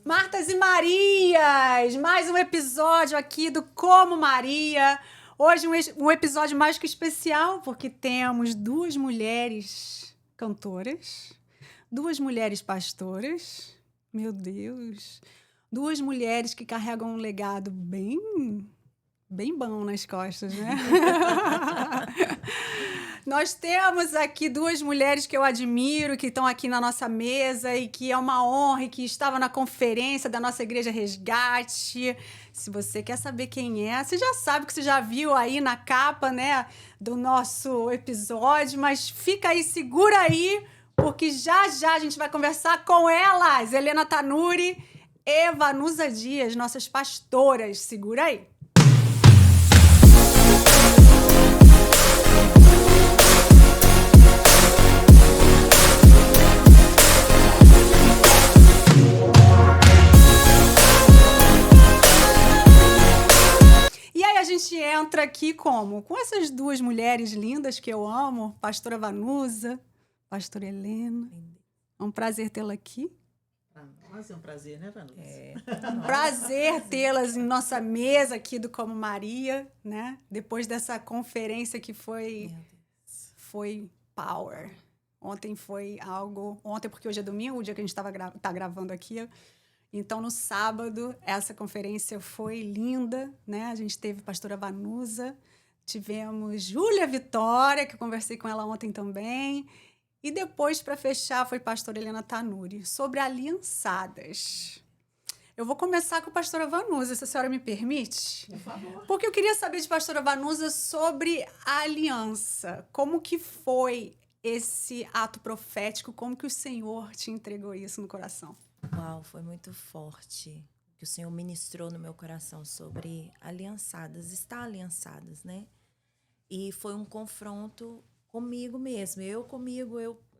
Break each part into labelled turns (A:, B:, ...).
A: Martas e Marias, mais um episódio aqui do Como Maria. Hoje um episódio mais que especial, porque temos duas mulheres cantoras, duas mulheres pastoras, meu Deus, duas mulheres que carregam um legado bem bom nas costas, né? Nós temos aqui duas mulheres que eu admiro, que estão aqui na nossa mesa e que é uma honra e que estavam na conferência da nossa Igreja Resgate. Se você quer saber quem é, você já sabe que você já viu aí na capa, né, do nosso episódio, mas fica aí, segura aí, porque já a gente vai conversar com elas, Helena Tanuri e Vanusa Dias, nossas pastoras. Segura aí. A gente entra aqui como? Com essas duas mulheres lindas que eu amo, pastora Vanusa, pastora Helena. É um prazer tê-la aqui.
B: Para nós é um prazer, né, Vanusa?
A: Um prazer tê-las em nossa mesa aqui do Como Maria, né? Depois dessa conferência que foi power. Ontem foi algo... Ontem, porque hoje é domingo, o dia que a gente tá gravando aqui. Então, no sábado, essa conferência foi linda, né? A gente teve a pastora Vanusa, tivemos Júlia Vitória, que eu conversei com ela ontem também, e depois, para fechar, foi a pastora Helena Tanuri, sobre aliançadas. Eu vou começar com a pastora Vanusa, se a senhora me permite.
B: Por favor.
A: Porque eu queria saber de pastora Vanusa sobre a aliança. Como que foi esse ato profético? Como que o Senhor te entregou isso no coração?
C: Uau, foi muito forte que o Senhor ministrou no meu coração sobre aliançadas, estar aliançadas, né? E foi um confronto comigo mesmo, eu,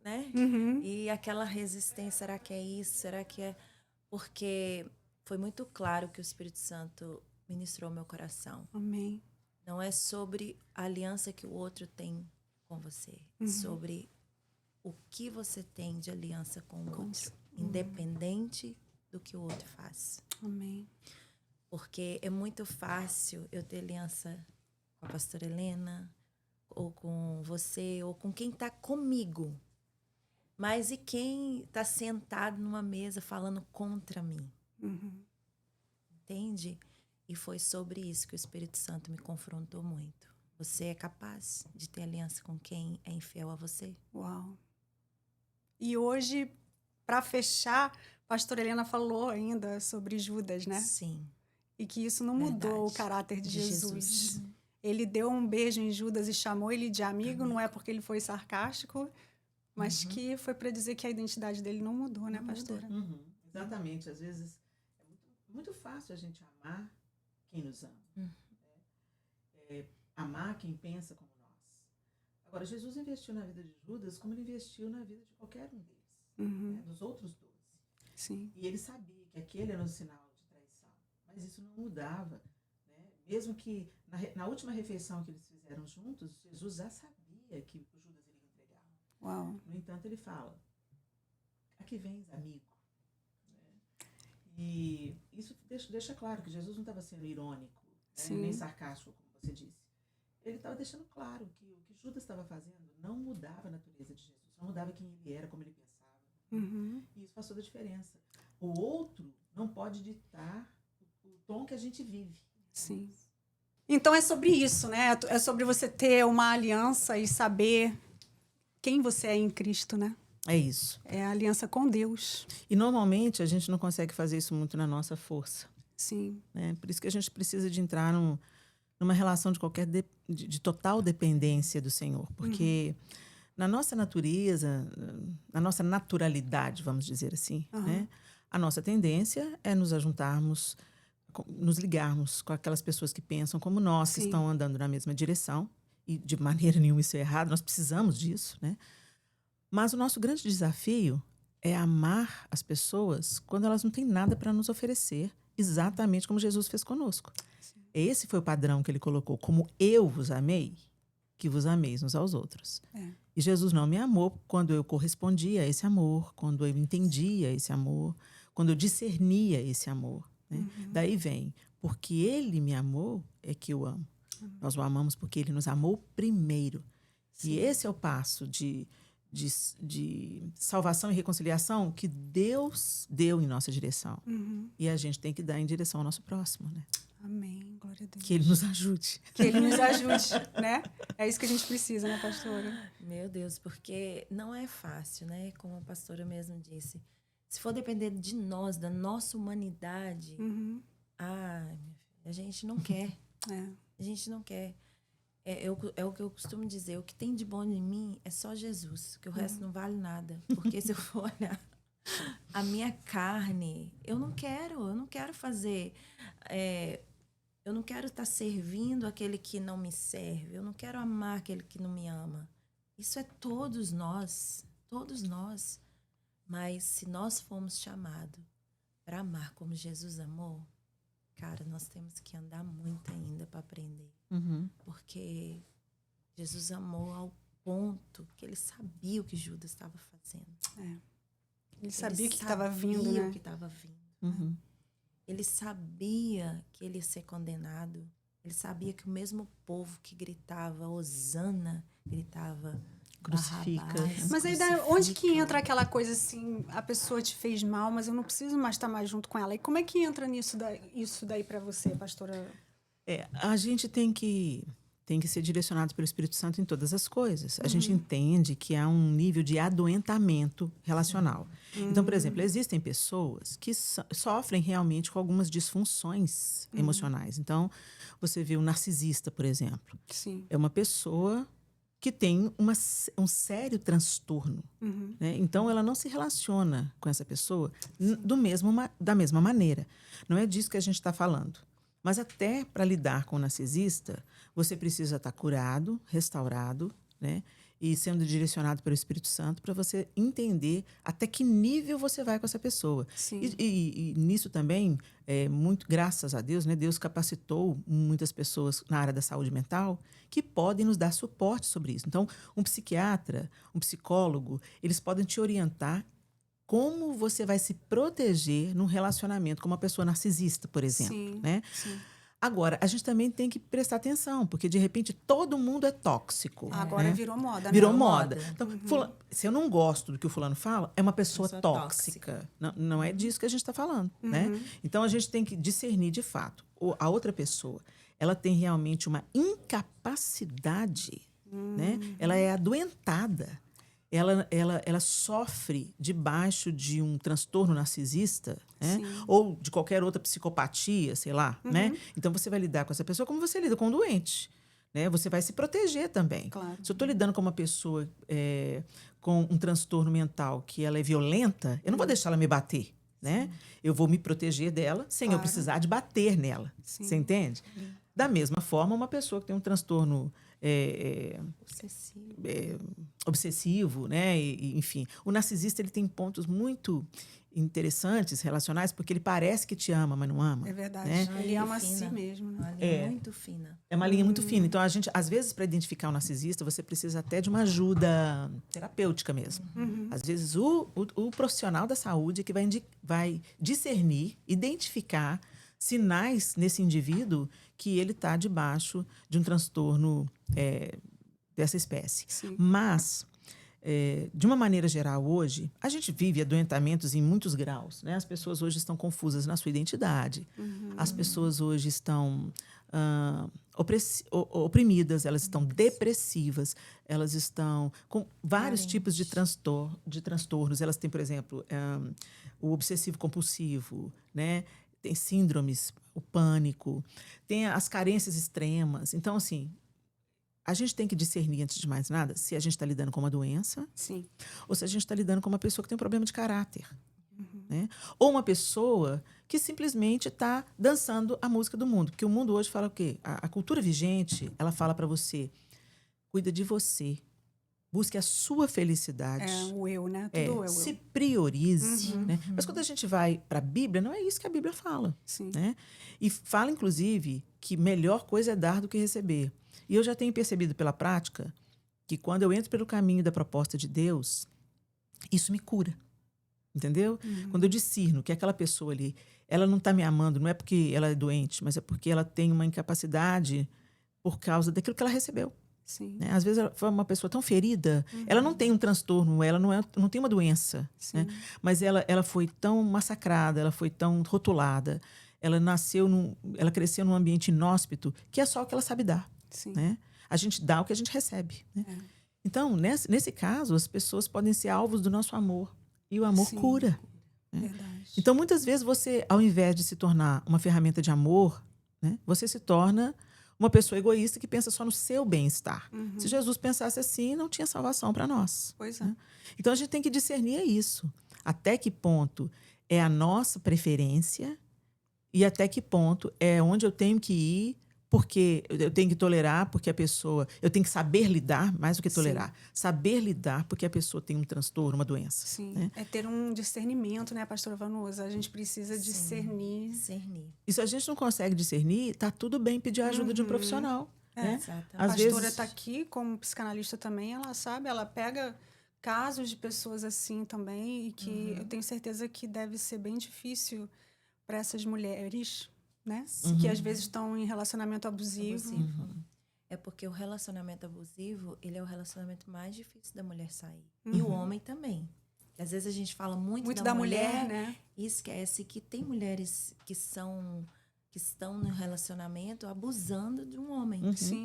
C: né?
A: Uhum.
C: E aquela resistência, será que é isso? Será que é? Porque foi muito claro que o Espírito Santo ministrou meu coração.
A: Amém.
C: Não é sobre a aliança que o outro tem com você, é sobre o que você tem de aliança com o outro. Independente do que o outro faz.
A: Amém.
C: Porque é muito fácil eu ter aliança com a pastora Helena, ou com você, ou com quem está comigo. Mas e quem está sentado numa mesa falando contra mim? Entende? E foi sobre isso que o Espírito Santo me confrontou muito. Você é capaz de ter aliança com quem é infiel a você?
A: Uau. E hoje, para fechar, a pastora Helena falou ainda sobre Judas, né?
C: Sim.
A: E que isso não mudou o caráter de Jesus. Ele deu um beijo em Judas e chamou ele de amigo, não é porque ele foi sarcástico, mas que foi para dizer que a identidade dele não mudou, né, pastora?
B: Exatamente. Às vezes é muito fácil a gente amar quem nos ama. Amar quem pensa como nós. Agora, Jesus investiu na vida de Judas como ele investiu na vida de qualquer um deles, dos outros 12.
A: Sim.
B: E ele sabia que aquele era um sinal de traição, mas isso não mudava, né? Mesmo que na última refeição que eles fizeram juntos, Jesus já sabia que o Judas iria entregar.
A: Uau.
B: No entanto, ele fala: aqui vens, amigo. Né? E isso deixa claro que Jesus não estava sendo irônico, né? Nem sarcástico, como você disse. Ele estava deixando claro que o que Judas estava fazendo não mudava a natureza de Jesus, não mudava quem ele era, como ele pensava. E isso faz toda a diferença. O outro não pode ditar o tom que a gente vive.
A: Sim. Então é sobre isso, né? É sobre você ter uma aliança e saber quem você é em Cristo, né?
B: É isso.
A: É a aliança com Deus.
B: E normalmente a gente não consegue fazer isso muito na nossa força.
A: Sim.
B: Né? Por isso que a gente precisa de entrar numa relação de total dependência do Senhor. Porque na nossa natureza, na nossa naturalidade, vamos dizer assim, né? A nossa tendência é nos ajuntarmos, nos ligarmos com aquelas pessoas que pensam como nós, que estão andando na mesma direção. E de maneira nenhuma isso é errado, nós precisamos disso, né? Mas o nosso grande desafio é amar as pessoas quando elas não têm nada para nos oferecer, exatamente como Jesus fez conosco. Esse foi o padrão que ele colocou. Como eu vos amei, que vos ameis uns aos outros. E Jesus não me amou quando eu correspondia a esse amor, quando eu entendia esse amor, quando eu discernia esse amor. Né? Daí vem, porque ele me amou, é que eu amo. Nós o amamos porque ele nos amou primeiro.
A: Sim.
B: E esse é o passo de salvação e reconciliação que Deus deu em nossa direção. E a gente tem que dar em direção ao nosso próximo, né?
A: Amém, glória a Deus.
B: Que ele nos ajude.
A: Que ele nos ajude, né? É isso que a gente precisa, né, pastora?
C: Meu Deus, porque não é fácil, né? Como a pastora mesmo disse. Se for depender de nós, da nossa humanidade, a gente não quer. A gente não quer. É o que eu costumo dizer. O que tem de bom em mim é só Jesus. Que o resto não vale nada. Porque se eu for olhar a minha carne, eu não quero fazer... eu não quero estar servindo aquele que não me serve. Eu não quero amar aquele que não me ama. Isso é todos nós. Todos nós. Mas se nós formos chamados para amar como Jesus amou, cara, nós temos que andar muito ainda para aprender. Porque Jesus amou ao ponto que ele sabia o que Judas estava fazendo.
A: Ele sabia que estava vindo, né?
C: Ele sabia o que estava vindo. Ele sabia que ele ia ser condenado. Ele sabia que o mesmo povo que gritava Hosana, gritava
B: Crucifica.
C: Barrabás,
A: Mas aí
C: crucifica.
A: onde que entra aquela coisa assim, a pessoa te fez mal, mas eu não preciso mais estar mais junto com ela. E como é que entra isso daí para você, pastora?
B: A gente tem que ser direcionado pelo Espírito Santo em todas as coisas. A gente entende que há um nível de adoentamento relacional. Então, por exemplo, existem pessoas que sofrem realmente com algumas disfunções emocionais. Então, você vê o narcisista, por exemplo.
A: Sim.
B: É uma pessoa que tem um sério transtorno. Né? Então, ela não se relaciona com essa pessoa da mesma maneira. Não é disso que a gente está falando. Mas até para lidar com o narcisista, você precisa estar curado, restaurado, né? E sendo direcionado pelo Espírito Santo para você entender até que nível você vai com essa pessoa.
A: Sim.
B: E nisso também, muito graças a Deus, né? Deus capacitou muitas pessoas na área da saúde mental que podem nos dar suporte sobre isso. Então, um psiquiatra, um psicólogo, eles podem te orientar como você vai se proteger num relacionamento com uma pessoa narcisista, por exemplo.
A: Sim,
B: né?
A: sim.
B: Agora, a gente também tem que prestar atenção, porque de repente todo mundo é tóxico.
A: Agora
B: né?
A: virou moda, né?
B: Virou
C: Virou
B: moda.
C: moda.
B: Então, se eu não gosto do que o fulano fala, é uma pessoa
C: Pessoa
B: tóxica. Não é disso que a gente está falando. Né? Então, a gente tem que discernir de fato. A outra pessoa, ela tem realmente uma incapacidade, né? Ela é adoentada. Ela sofre debaixo de um transtorno narcisista, né? Ou de qualquer outra psicopatia, sei lá. Né? Então, você vai lidar com essa pessoa como você lida com um doente. Né? Você vai se proteger também.
A: Claro.
B: Se eu estou lidando com uma pessoa com um transtorno mental que ela é violenta, eu não vou deixar ela me bater. Né? Eu vou me proteger dela sem eu precisar de bater nela. Você entende? Da mesma forma, uma pessoa que tem um transtorno obsessivo, né? Enfim, o narcisista ele tem pontos muito interessantes relacionais porque ele parece que te ama, mas não ama.
A: É verdade.
B: Né?
A: Ele ama a si mesmo. Né?
C: Uma linha muito fina.
B: É uma linha muito fina. Então, a gente, às vezes, para identificar o narcisista, você precisa até de uma ajuda terapêutica mesmo. Às vezes, o profissional da saúde é que vai discernir, identificar sinais nesse indivíduo que ele está debaixo de um transtorno dessa espécie.
A: Sim.
B: Mas, de uma maneira geral, hoje, a gente vive adoentamentos em muitos graus. Né? As pessoas hoje estão confusas na sua identidade. As pessoas hoje estão oprimidas, elas estão depressivas, elas estão com vários tipos de transtornos. Elas têm, por exemplo, o obsessivo-compulsivo, né? Tem síndromes, o pânico, tem as carências extremas. Então, assim, a gente tem que discernir, antes de mais nada, se a gente está lidando com uma doença
A: Sim.
B: ou se a gente está lidando com uma pessoa que tem um problema de caráter. Né? Ou uma pessoa que simplesmente está dançando a música do mundo. Porque o mundo hoje fala o quê? A cultura vigente, ela fala para você, cuida de você. Busque a sua felicidade.
A: É o eu, né? Tudo eu.
B: Se priorize. Né? Mas quando a gente vai para a Bíblia, não é isso que a Bíblia fala.
A: Sim.
B: Né? E fala, inclusive, que melhor coisa é dar do que receber. E eu já tenho percebido pela prática que quando eu entro pelo caminho da proposta de Deus, isso me cura. entendeu? Quando eu discerno que aquela pessoa ali, ela não está me amando, não é porque ela é doente, mas é porque ela tem uma incapacidade por causa daquilo que ela recebeu.
A: Sim.
B: Né? Às vezes ela foi uma pessoa tão ferida, ela não tem um transtorno, ela não tem uma doença, né? Mas ela foi tão massacrada, ela foi tão rotulada, ela cresceu num ambiente inóspito, que é só o que ela sabe dar.
A: Sim.
B: Né? A gente dá o que a gente recebe. Né? Então, nesse caso, as pessoas podem ser alvos do nosso amor. E o amor cura. Né?
A: Verdade.
B: Então, muitas vezes, você, ao invés de se tornar uma ferramenta de amor, né, você se torna uma pessoa egoísta que pensa só no seu bem-estar. Se Jesus pensasse assim, não tinha salvação para nós.
A: Pois é.
B: Né? Então, a gente tem que discernir isso. Até que ponto é a nossa preferência e até que ponto é onde eu tenho que ir, porque eu tenho que tolerar, porque a pessoa... Eu tenho que saber lidar, mais do que tolerar. Saber lidar, porque a pessoa tem um transtorno, uma doença.
A: Sim.
B: Né?
A: É ter um discernimento, né, pastora Vanusa? A gente precisa discernir.
B: E se a gente não consegue discernir, tá tudo bem pedir a ajuda de um profissional. Né?
A: A pastora está aqui como psicanalista também, ela sabe, ela pega casos de pessoas assim também, e que eu tenho certeza que deve ser bem difícil para essas mulheres, né? Que às vezes estão em relacionamento abusivo.
C: É porque o relacionamento abusivo, ele é o relacionamento mais difícil da mulher sair. E o homem também. Às vezes a gente fala muito da mulher,
A: né?
C: E esquece que tem mulheres que estão no relacionamento abusando de um homem,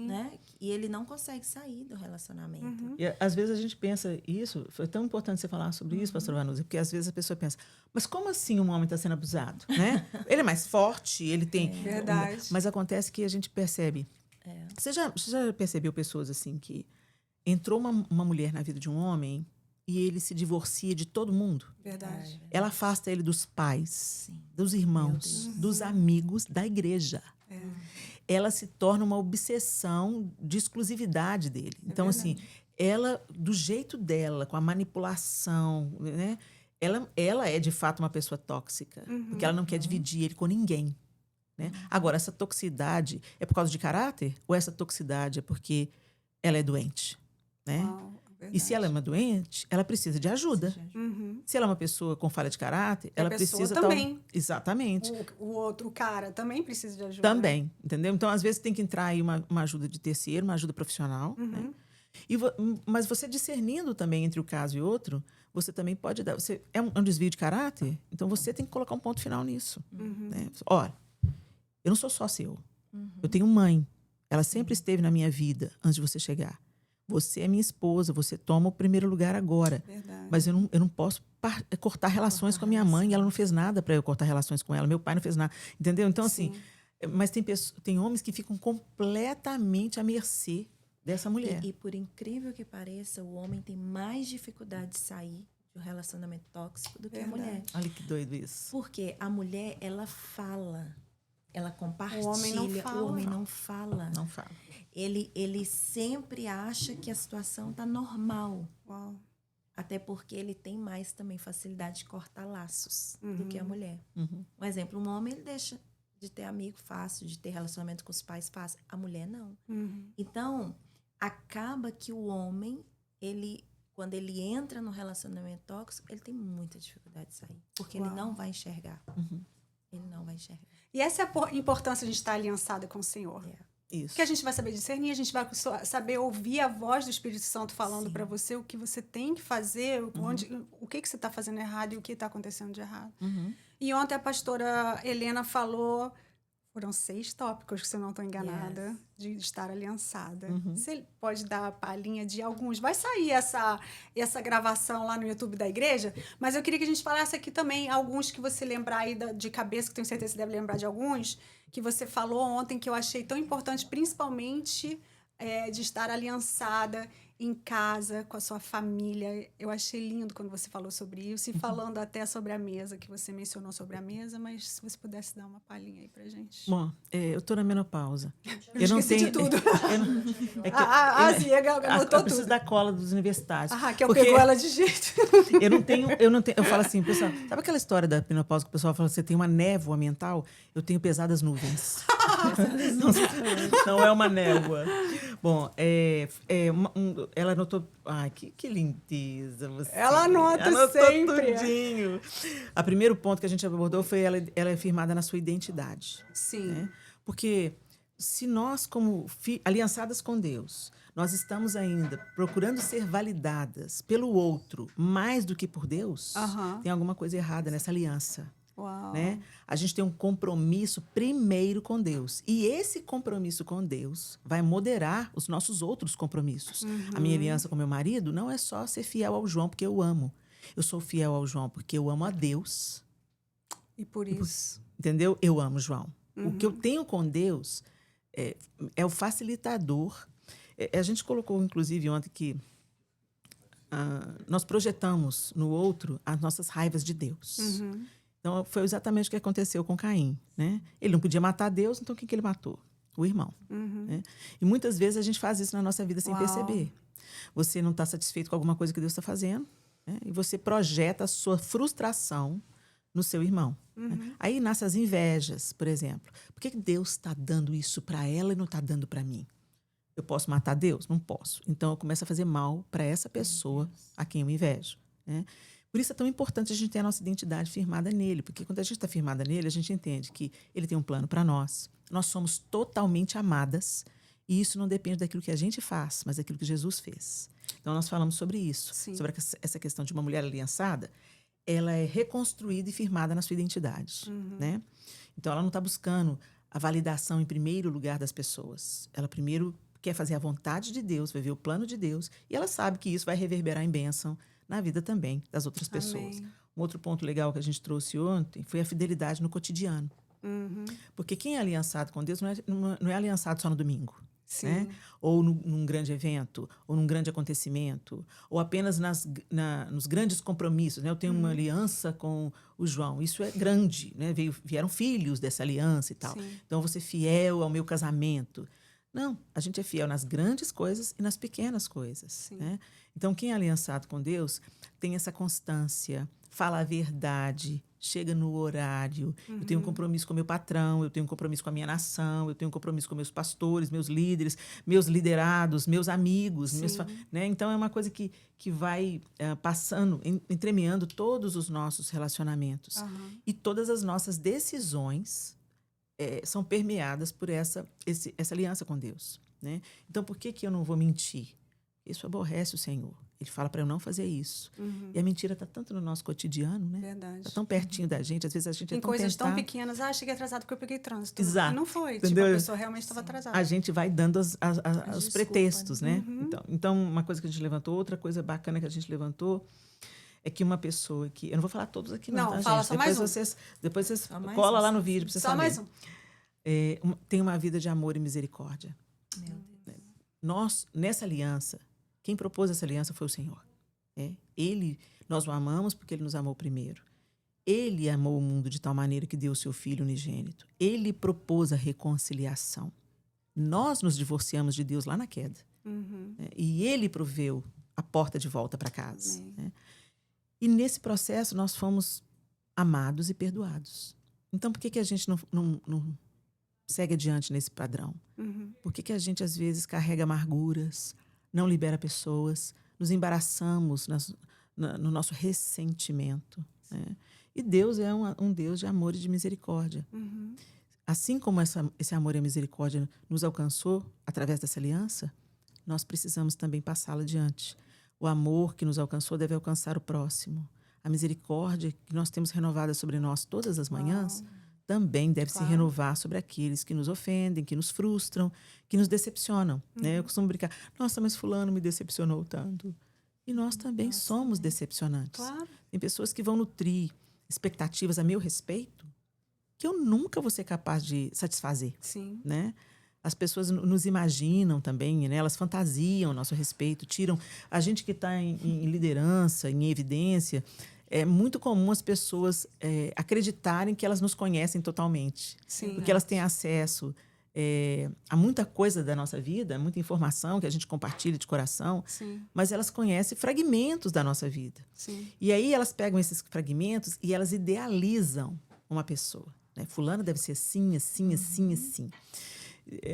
C: né? E ele não consegue sair do relacionamento.
B: E, às vezes a gente pensa isso, foi tão importante você falar sobre isso, pastor Vanusa, porque às vezes a pessoa pensa, mas como assim um homem está sendo abusado? Né? Ele é mais forte, ele tem...
A: Verdade.
B: Mas acontece que a gente percebe... Você já percebeu pessoas assim que entrou uma mulher na vida de um homem e ele se divorcia de todo mundo?
A: Verdade.
B: Ela afasta ele dos pais, dos irmãos, dos amigos, da igreja. Ela se torna uma obsessão de exclusividade dele. Então, assim, ela, do jeito dela, com a manipulação, né? Ela é, de fato, uma pessoa tóxica. Porque ela não quer dividir ele com ninguém. Né? Agora, essa toxicidade é por causa de caráter? Ou essa toxicidade é porque ela é doente? Né? E se ela é uma doente, ela precisa de ajuda. Se ela é uma pessoa com falha de caráter, ela precisa...
A: também.
B: Exatamente.
A: O outro cara também precisa de ajuda.
B: Também, entendeu? Então, às vezes, tem que entrar aí uma ajuda de terceiro, uma ajuda profissional. Né? Mas você discernindo também entre o caso e outro, você também pode dar... É um desvio de caráter? Então, você tem que colocar um ponto final nisso. Né? Olha, eu não sou só seu. Eu tenho mãe. Ela sempre esteve na minha vida antes de você chegar. Você é minha esposa, você toma o primeiro lugar agora.
A: Verdade.
B: Mas eu não posso cortar relações com a minha mãe. Ela não fez nada para eu cortar relações com ela. Meu pai não fez nada. Entendeu? Então, assim... Mas tem homens que ficam completamente à mercê dessa mulher.
C: E por incrível que pareça, o homem tem mais dificuldade de sair de um relacionamento tóxico do que a mulher.
B: Olha que doido isso.
C: Porque a mulher, ela fala... Ela compartilha,
A: o homem não fala.
B: Não fala.
C: Ele sempre acha que a situação está normal.
A: Uau.
C: Até porque ele tem mais também facilidade de cortar laços do que a mulher. Um exemplo, um homem ele deixa de ter amigo fácil, de ter relacionamento com os pais fácil. A mulher não. Então, acaba que o homem, quando ele entra no relacionamento tóxico, ele tem muita dificuldade de sair. Porque ele não vai enxergar. Ele não vai enxergar.
A: E essa é a importância de estar aliançada com o Senhor.
B: Isso.
A: Porque a gente vai saber discernir, a gente vai saber ouvir a voz do Espírito Santo falando para você o que você tem que fazer, o que você está fazendo errado e o que está acontecendo de errado. E ontem a pastora Helena falou, foram 6 tópicos, se eu não estou enganada, de estar aliançada. Você pode dar a palhinha de alguns? Vai sair essa gravação lá no YouTube da igreja, mas eu queria que a gente falasse aqui também alguns que você lembrar aí de cabeça, que tenho certeza que você deve lembrar de alguns, que você falou ontem, que eu achei tão importante, principalmente de estar aliançada em casa, com a sua família. Eu achei lindo quando você falou sobre isso, e falando até sobre a mesa, que você mencionou sobre a mesa, mas se você pudesse dar uma palhinha aí pra gente.
B: Bom, eu tô na menopausa.
A: Eu não
B: tenho
A: de tudo.
B: Sim,
A: anotou
B: eu preciso
A: tudo.
B: da cola dos universitários.
A: A Raquel pegou ela de jeito.
B: Eu não tenho, eu falo assim, pessoal, sabe aquela história da menopausa que o pessoal fala que você tem uma névoa mental? Eu tenho pesadas nuvens. Não é uma névoa. Bom, ela anotou... Ai, que lindeza você.
A: Ela anota
B: anotou
A: sempre.
B: Tudinho. O primeiro ponto que a gente abordou foi ela é firmada na sua identidade.
A: Sim.
B: Né? Porque se nós, como aliançadas com Deus, nós estamos ainda procurando ser validadas pelo outro mais do que por Deus, tem alguma coisa errada nessa aliança.
A: Uau.
B: Né? A gente tem um compromisso primeiro com Deus. E esse compromisso com Deus vai moderar os nossos outros compromissos. A minha aliança com meu marido não é só ser fiel ao João porque eu amo. Eu sou fiel ao João porque eu amo a Deus.
A: E por isso.
B: Entendeu? Eu amo o João. O que eu tenho com Deus é o facilitador. A gente colocou, inclusive, ontem que nós projetamos no outro as nossas raivas de Deus. Então, foi exatamente o que aconteceu com Caim. Né? Ele não podia matar Deus, então quem que ele matou? O irmão. Né? E muitas vezes a gente faz isso na nossa vida sem perceber. Você não está satisfeito com alguma coisa que Deus está fazendo, né? E você projeta a sua frustração no seu irmão. Né? Aí nascem as invejas, por exemplo. Por que Deus está dando isso para ela e não está dando para mim? Eu posso matar Deus? Não posso. Então, eu começo a fazer mal para essa pessoa a quem eu invejo. Né? Por isso é tão importante a gente ter a nossa identidade firmada nele, porque quando a gente está firmada nele, a gente entende que ele tem um plano para nós. Nós somos totalmente amadas e isso não depende daquilo que a gente faz, mas daquilo que Jesus fez. Então, nós falamos sobre isso, sobre essa questão de uma mulher aliançada. Ela é reconstruída e firmada na sua identidade. Né? Então, ela não está buscando a validação em primeiro lugar das pessoas. Ela primeiro quer fazer a vontade de Deus, vai ver o plano de Deus e ela sabe que isso vai reverberar em bênção na vida também das outras pessoas.
A: Amém.
B: Um outro ponto legal que a gente trouxe ontem foi a fidelidade no cotidiano. Porque quem é aliançado com Deus não é aliançado só no domingo. Né? Ou num grande evento, ou num grande acontecimento, ou apenas nos grandes compromissos. Né? Eu tenho uma aliança com o João. Isso é grande. Né? Vieram filhos dessa aliança e tal. Então, eu vou ser fiel ao meu casamento. Não, a gente é fiel nas grandes coisas e nas pequenas coisas. Né? Então, quem é aliançado com Deus tem essa constância, fala a verdade, chega no horário. Eu tenho um compromisso com o meu patrão, eu tenho um compromisso com a minha nação, eu tenho um compromisso com meus pastores, meus líderes, meus liderados, meus amigos. Né? Então, é uma coisa que vai passando, entremeando todos os nossos relacionamentos. E todas as nossas decisões são permeadas por essa aliança com Deus. Né? Então, por que eu não vou mentir? Isso aborrece o Senhor. Ele fala para eu não fazer isso. E a mentira está tanto no nosso cotidiano, né?
A: Verdade.
B: Está tão pertinho da gente. Às vezes a gente
A: Tem
B: é tão
A: coisas
B: tentado.
A: tão pequenas. Cheguei atrasado porque eu peguei trânsito.
B: Exato.
A: E não foi.
B: Entendeu?
A: Tipo, a pessoa realmente estava atrasada.
B: A gente vai dando os
C: desculpa,
B: pretextos, né? Então, uma coisa que a gente levantou, outra coisa bacana que a gente levantou é que uma pessoa que... Eu não vou falar todos aqui, não, tá,
A: fala
B: gente?
A: só mais um.
B: Depois vocês colam lá no vídeo para vocês
A: Só
B: saberem.
A: mais um.
B: Tem uma vida de amor e misericórdia.
C: Meu Deus.
B: Nós, nessa aliança, quem propôs essa aliança foi o Senhor. Nós o amamos porque Ele nos amou primeiro. Ele amou o mundo de tal maneira que deu o seu Filho unigênito. Ele propôs a reconciliação. Nós nos divorciamos de Deus lá na queda. E Ele proveu a porta de volta para casa. Né? E nesse processo nós fomos amados e perdoados. Então, por que a gente não segue adiante nesse padrão? Por que a gente, às vezes, carrega amarguras, não libera pessoas, nos embaraçamos no nosso ressentimento? Né? E Deus é um Deus de amor e de misericórdia. Assim como esse amor e a misericórdia nos alcançou através dessa aliança, nós precisamos também passá-la adiante. O amor que nos alcançou deve alcançar o próximo. A misericórdia que nós temos renovada sobre nós todas as manhãs também deve se renovar sobre aqueles que nos ofendem, que nos frustram, que nos decepcionam. Né? Eu costumo brincar, nossa, mas fulano me decepcionou tanto. E nós também somos decepcionantes.
A: Claro.
B: Tem pessoas que vão nutrir expectativas a meu respeito que eu nunca vou ser capaz de satisfazer.
A: Sim.
B: Né? As pessoas nos imaginam também, né? Elas fantasiam a nosso respeito, tiram... A gente que está em liderança, em evidência, é muito comum as pessoas acreditarem que elas nos conhecem totalmente.
A: Sim.
B: Porque elas têm acesso a muita coisa da nossa vida, muita informação que a gente compartilha de coração,
A: Sim.
B: mas elas conhecem fragmentos da nossa vida.
A: Sim.
B: E aí elas pegam esses fragmentos e elas idealizam uma pessoa. Né? Fulano deve ser assim, assim, assim, assim.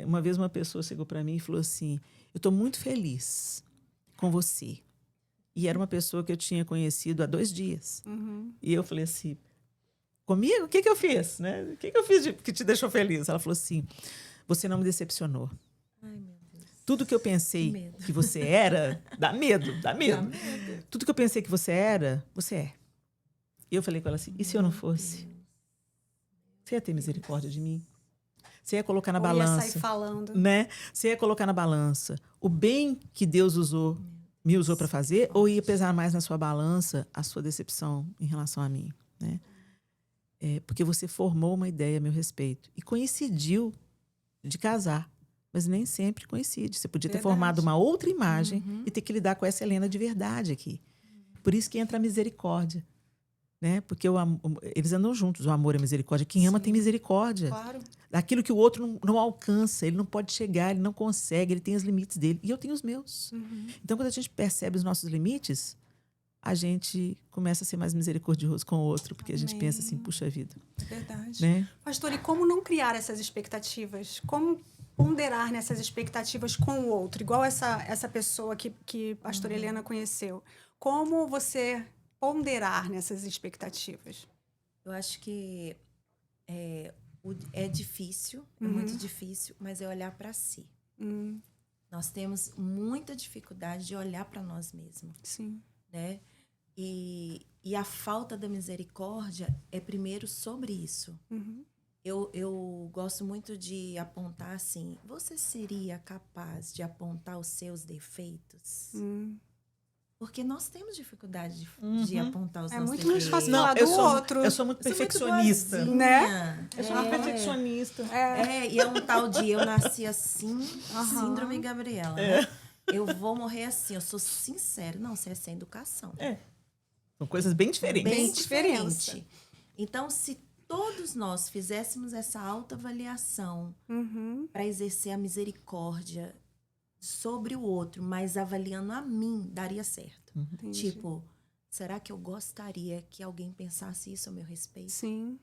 B: Uma vez uma pessoa chegou para mim e falou assim, eu estou muito feliz com você. E era uma pessoa que eu tinha conhecido há 2 dias. E eu falei assim, comigo? O que eu fiz? Né? O que eu fiz que te deixou feliz? Ela falou assim, você não me decepcionou.
C: Ai, meu Deus.
B: Tudo que eu pensei que você era, dá medo. Tudo que eu pensei que você era, você é. E eu falei com ela assim, e se eu não fosse? Você ia ter misericórdia de mim? Você ia colocar na balança.
A: Ia sair falando.
B: Né? Você ia colocar na balança o bem que Deus me usou para fazer, ou ia pesar mais na sua balança a sua decepção em relação a mim? Né? Porque você formou uma ideia a meu respeito. E coincidiu de casar. Mas nem sempre coincide. Você podia ter formado uma outra imagem e ter que lidar com essa Helena de verdade aqui. Por isso que entra a misericórdia. Né? Porque eles andam juntos, o amor e a misericórdia. Quem ama tem misericórdia.
A: Claro.
B: Daquilo que o outro não alcança, ele não pode chegar, ele não consegue, ele tem os limites dele. E eu tenho os meus. Então, quando a gente percebe os nossos limites, a gente começa a ser mais misericordioso com o outro, porque a gente pensa assim, puxa vida.
A: Verdade.
B: Né?
A: Pastor, e como não criar essas expectativas? Como ponderar nessas expectativas com o outro? Igual essa pessoa que a pastora Helena conheceu. Como você ponderar nessas expectativas?
C: Eu acho que é difícil, é muito difícil, mas é olhar para si. Nós temos muita dificuldade de olhar para nós mesmos.
A: Sim.
C: Né? E a falta da misericórdia é primeiro sobre isso. Eu gosto muito de apontar assim, você seria capaz de apontar os seus defeitos? Porque nós temos dificuldade de apontar os nossos defeitos.
A: É muito mais fácil falar do outro.
B: Eu sou muito perfeccionista.
C: Muito
A: né?
B: Eu sou muito perfeccionista.
C: E é um tal de eu nasci assim, síndrome Gabriela. Né? Eu vou morrer assim, eu sou sincera. Não, você é sem educação.
B: São coisas bem diferentes.
C: Bem diferente. Então, se todos nós fizéssemos essa autoavaliação para exercer a misericórdia sobre o outro, mas avaliando a mim, daria certo. Tipo, será que eu gostaria que alguém pensasse isso a meu respeito?
A: Sim.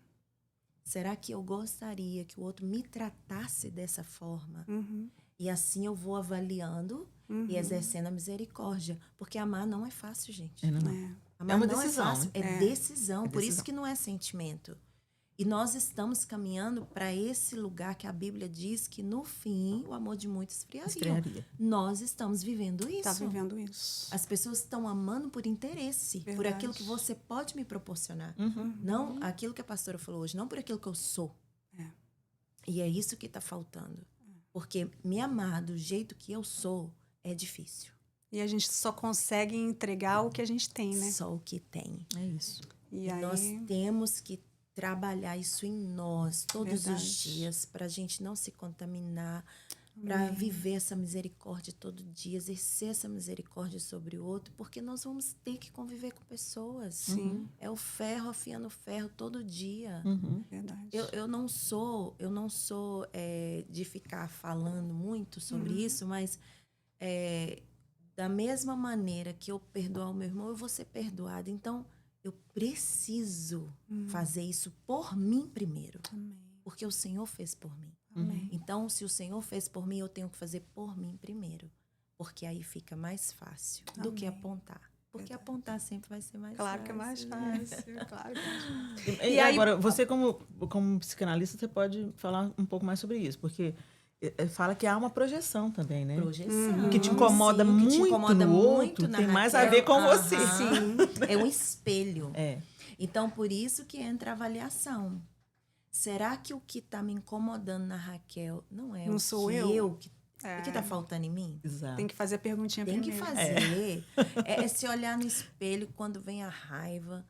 C: Será que eu gostaria que o outro me tratasse dessa forma? E assim eu vou avaliando e exercendo a misericórdia. Porque amar não é fácil, gente. Amar
B: uma
C: não
B: decisão.
C: É fácil, é decisão. Por isso que não é sentimento. E nós estamos caminhando para esse lugar que a Bíblia diz que, no fim, o amor de muitos esfriaria. Nós estamos vivendo isso.
A: Está vivendo isso.
C: As pessoas estão amando por interesse, por aquilo que você pode me proporcionar. Não aquilo que a pastora falou hoje, não por aquilo que eu sou. E é isso que está faltando. Porque me amar do jeito que eu sou é difícil.
A: E a gente só consegue entregar o que a gente tem, né?
C: Só o que tem.
B: É isso.
A: E aí...
C: Nós temos que trabalhar isso em nós todos os dias para a gente não se contaminar, para viver essa misericórdia todo dia, exercer essa misericórdia sobre o outro, porque nós vamos ter que conviver com pessoas.
A: Sim.
C: É o ferro afiando o ferro todo dia.
A: Verdade.
C: Eu não sou de ficar falando muito sobre isso, mas da mesma maneira que eu perdoar o meu irmão, eu vou ser perdoada. Então, eu preciso fazer isso por mim primeiro.
A: Amém.
C: Porque o Senhor fez por mim.
A: Amém.
C: Então, se o Senhor fez por mim, eu tenho que fazer por mim primeiro. Porque aí fica mais fácil do que apontar. Porque apontar sempre vai ser mais
A: Claro
C: fácil.
A: que é mais fácil. Claro que é mais fácil.
B: E aí, agora, você como psicanalista, você pode falar um pouco mais sobre isso. Porque fala que há uma projeção também, né?
C: Projeção.
B: Que te incomoda muito no outro, tem mais a ver com você.
C: Sim. É um espelho. Então, por isso que entra a avaliação. Será que o que está me incomodando na Raquel não é
A: não
C: o
A: sou
C: que
A: eu?
C: O que está faltando em mim?
B: Exato.
A: Tem que fazer a perguntinha
C: Tem
A: primeiro.
C: que fazer. É se olhar no espelho quando vem a raiva.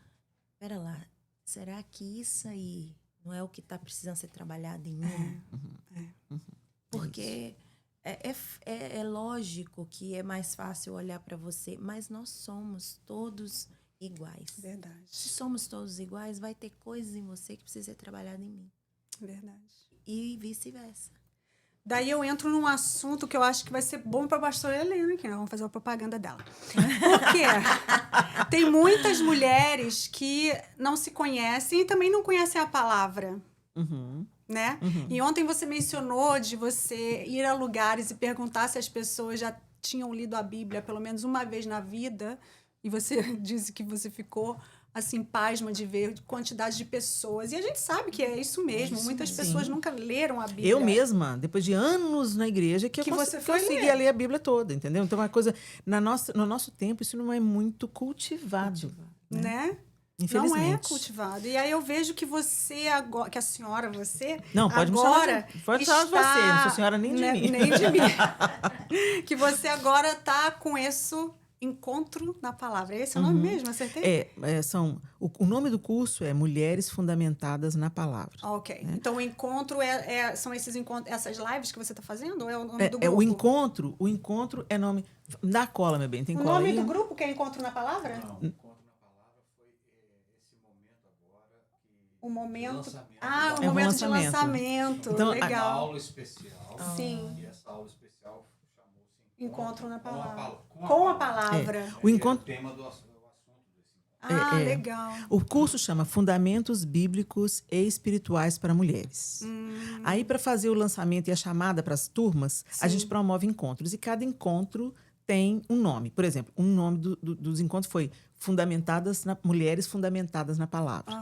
C: Pera lá, será que isso aí não é o que está precisando ser trabalhado em mim? Porque é lógico que é mais fácil olhar para você, mas nós somos todos iguais.
A: Verdade.
C: Se somos todos iguais, vai ter coisas em você que precisa ser trabalhada em mim.
A: Verdade.
C: E vice-versa.
A: Daí eu entro num assunto que eu acho que vai ser bom para a pastora Helena, que nós vamos fazer uma propaganda dela. Por quê? Tem muitas mulheres que não se conhecem e também não conhecem a palavra. né? E ontem você mencionou de você ir a lugares e perguntar se as pessoas já tinham lido a Bíblia pelo menos uma vez na vida, e você disse que você ficou assim pasma de ver quantidade de pessoas. E a gente sabe que é isso mesmo. Muitas pessoas nunca leram a Bíblia.
B: Eu mesma, depois de anos na igreja, que eu
A: você foi
B: consegui ler a Bíblia toda, entendeu? Então, uma coisa... No nosso tempo, isso não é muito cultivado.
A: Né?
B: Infelizmente.
A: Não é cultivado. E aí eu vejo que você agora, que a senhora, você
B: Não, pode
A: agora
B: me chamar de, pode chamar de você, não sou senhora nem de mim.
A: Nem de mim. Que você agora está com isso encontro na palavra. Esse é o nome mesmo, acertei?
B: O nome do curso é Mulheres Fundamentadas na Palavra.
A: Ok. Então o encontro são esses encontros, essas lives que você está fazendo? Ou é o nome do grupo?
B: O encontro é nome... Dá cola, meu bem, tem cola
A: nome
B: aí?
A: do grupo que é Encontro na Palavra?
D: Não, encontro na palavra foi esse momento agora.
A: O momento...
D: Lançamento.
A: O momento de lançamento.
B: Então,
D: Uma
A: legal.
D: aula especial.
A: Sim.
D: E essa aula especial chamou-se
A: Encontro na Palavra.
D: Com
A: Com
D: a
A: a palavra.
B: O encontro...
D: É o tema do assunto desse encontro.
A: Legal.
B: O curso chama Fundamentos Bíblicos e Espirituais para Mulheres. Aí, para fazer o lançamento e a chamada para as turmas, a gente promove encontros. E cada encontro tem um nome. Por exemplo, um nome dos encontros foi Mulheres Fundamentadas na Palavra.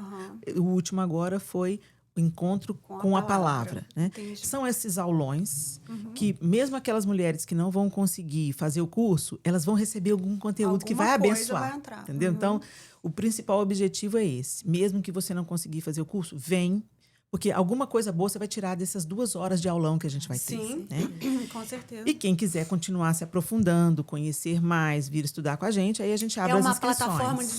B: O último agora foi o encontro com a palavra. Né? São esses aulões que, mesmo aquelas mulheres que não vão conseguir fazer o curso, elas vão receber algum conteúdo que vai abençoar.
A: Vai entrar.
B: Entendeu? Então, o principal objetivo é esse. Mesmo que você não conseguir fazer o curso, vem. Porque alguma coisa boa você vai tirar dessas 2 horas de aulão que a gente vai ter.
A: Sim,
B: né?
A: com certeza.
B: E quem quiser continuar se aprofundando, conhecer mais, vir estudar com a gente, aí a gente abre as inscrições.
A: É uma plataforma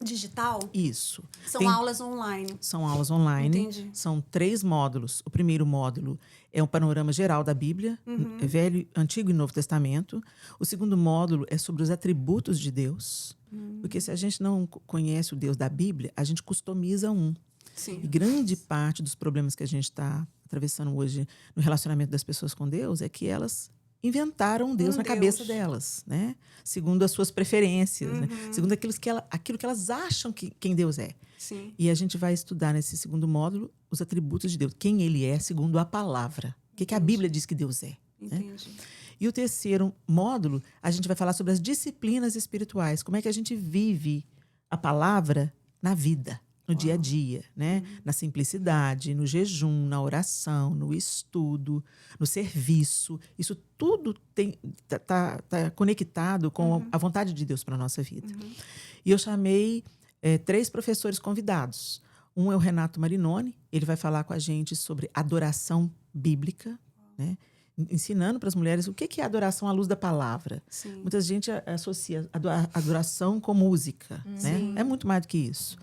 A: digital?
B: Isso.
A: São aulas online.
B: São aulas online.
A: Entendi.
B: São 3 módulos. O primeiro módulo é um panorama geral da Bíblia, Velho, Antigo e Novo Testamento. O segundo módulo é sobre os atributos de Deus. Porque se a gente não conhece o Deus da Bíblia, a gente customiza um.
A: Sim.
B: E grande parte dos problemas que a gente está atravessando hoje no relacionamento das pessoas com Deus é que elas inventaram Deus na cabeça delas, né? Segundo as suas preferências, né? Segundo aquilo que elas acham que quem Deus é.
A: Sim.
B: E a gente vai estudar nesse segundo módulo os atributos de Deus, quem Ele é segundo a palavra, o que a Bíblia diz que Deus é.
A: Entendi.
B: Né? E o terceiro módulo, a gente vai falar sobre as disciplinas espirituais, como é que a gente vive a palavra na vida. No dia a dia, né? Na simplicidade, no jejum, na oração, no estudo, no serviço. Isso tudo tá conectado com a vontade de Deus para a nossa vida. E eu chamei 3 professores convidados. Um é o Renato Marinoni, ele vai falar com a gente sobre adoração bíblica, né? Ensinando para as mulheres o que é adoração à luz da palavra.
A: Sim.
B: Muita gente associa adoração com música, né? É muito mais do que isso.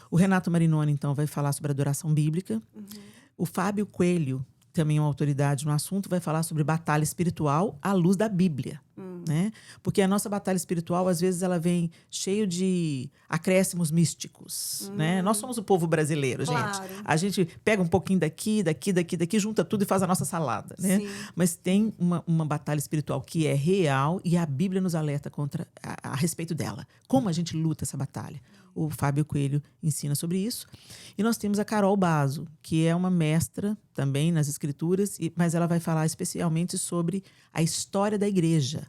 B: O Renato Marinoni, então, vai falar sobre adoração bíblica. O Fábio Coelho, também é uma autoridade no assunto, vai falar sobre batalha espiritual à luz da Bíblia. Né? Porque a nossa batalha espiritual, às vezes, ela vem cheio de acréscimos místicos. Né? Nós somos o povo brasileiro, gente.
A: Claro.
B: A gente pega um pouquinho daqui, junta tudo e faz a nossa salada. Né? Mas tem uma batalha espiritual que é real e a Bíblia nos alerta a respeito dela. Como a gente luta essa batalha? O Fábio Coelho ensina sobre isso. E nós temos a Carol Bazo, que é uma mestra também nas escrituras, mas ela vai falar especialmente sobre a história da igreja.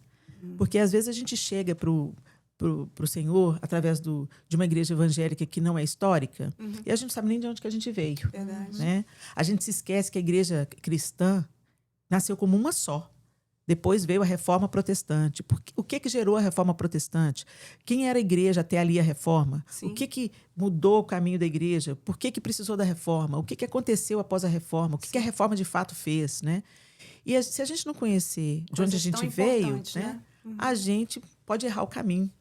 B: Porque às vezes a gente chega para o Senhor através de uma igreja evangélica que não é histórica e a gente não sabe nem de onde que a gente veio.
A: Verdade.
B: Né? A gente se esquece que a igreja cristã nasceu como uma só. Depois veio a Reforma Protestante. O que gerou a Reforma Protestante? Quem era a igreja até ali a Reforma?
A: Sim.
B: O que mudou o caminho da igreja? Por que precisou da Reforma? O que aconteceu após a Reforma? O que a Reforma de fato fez? Né? E se a gente não conhecer de onde a gente veio, né? A gente pode errar o caminho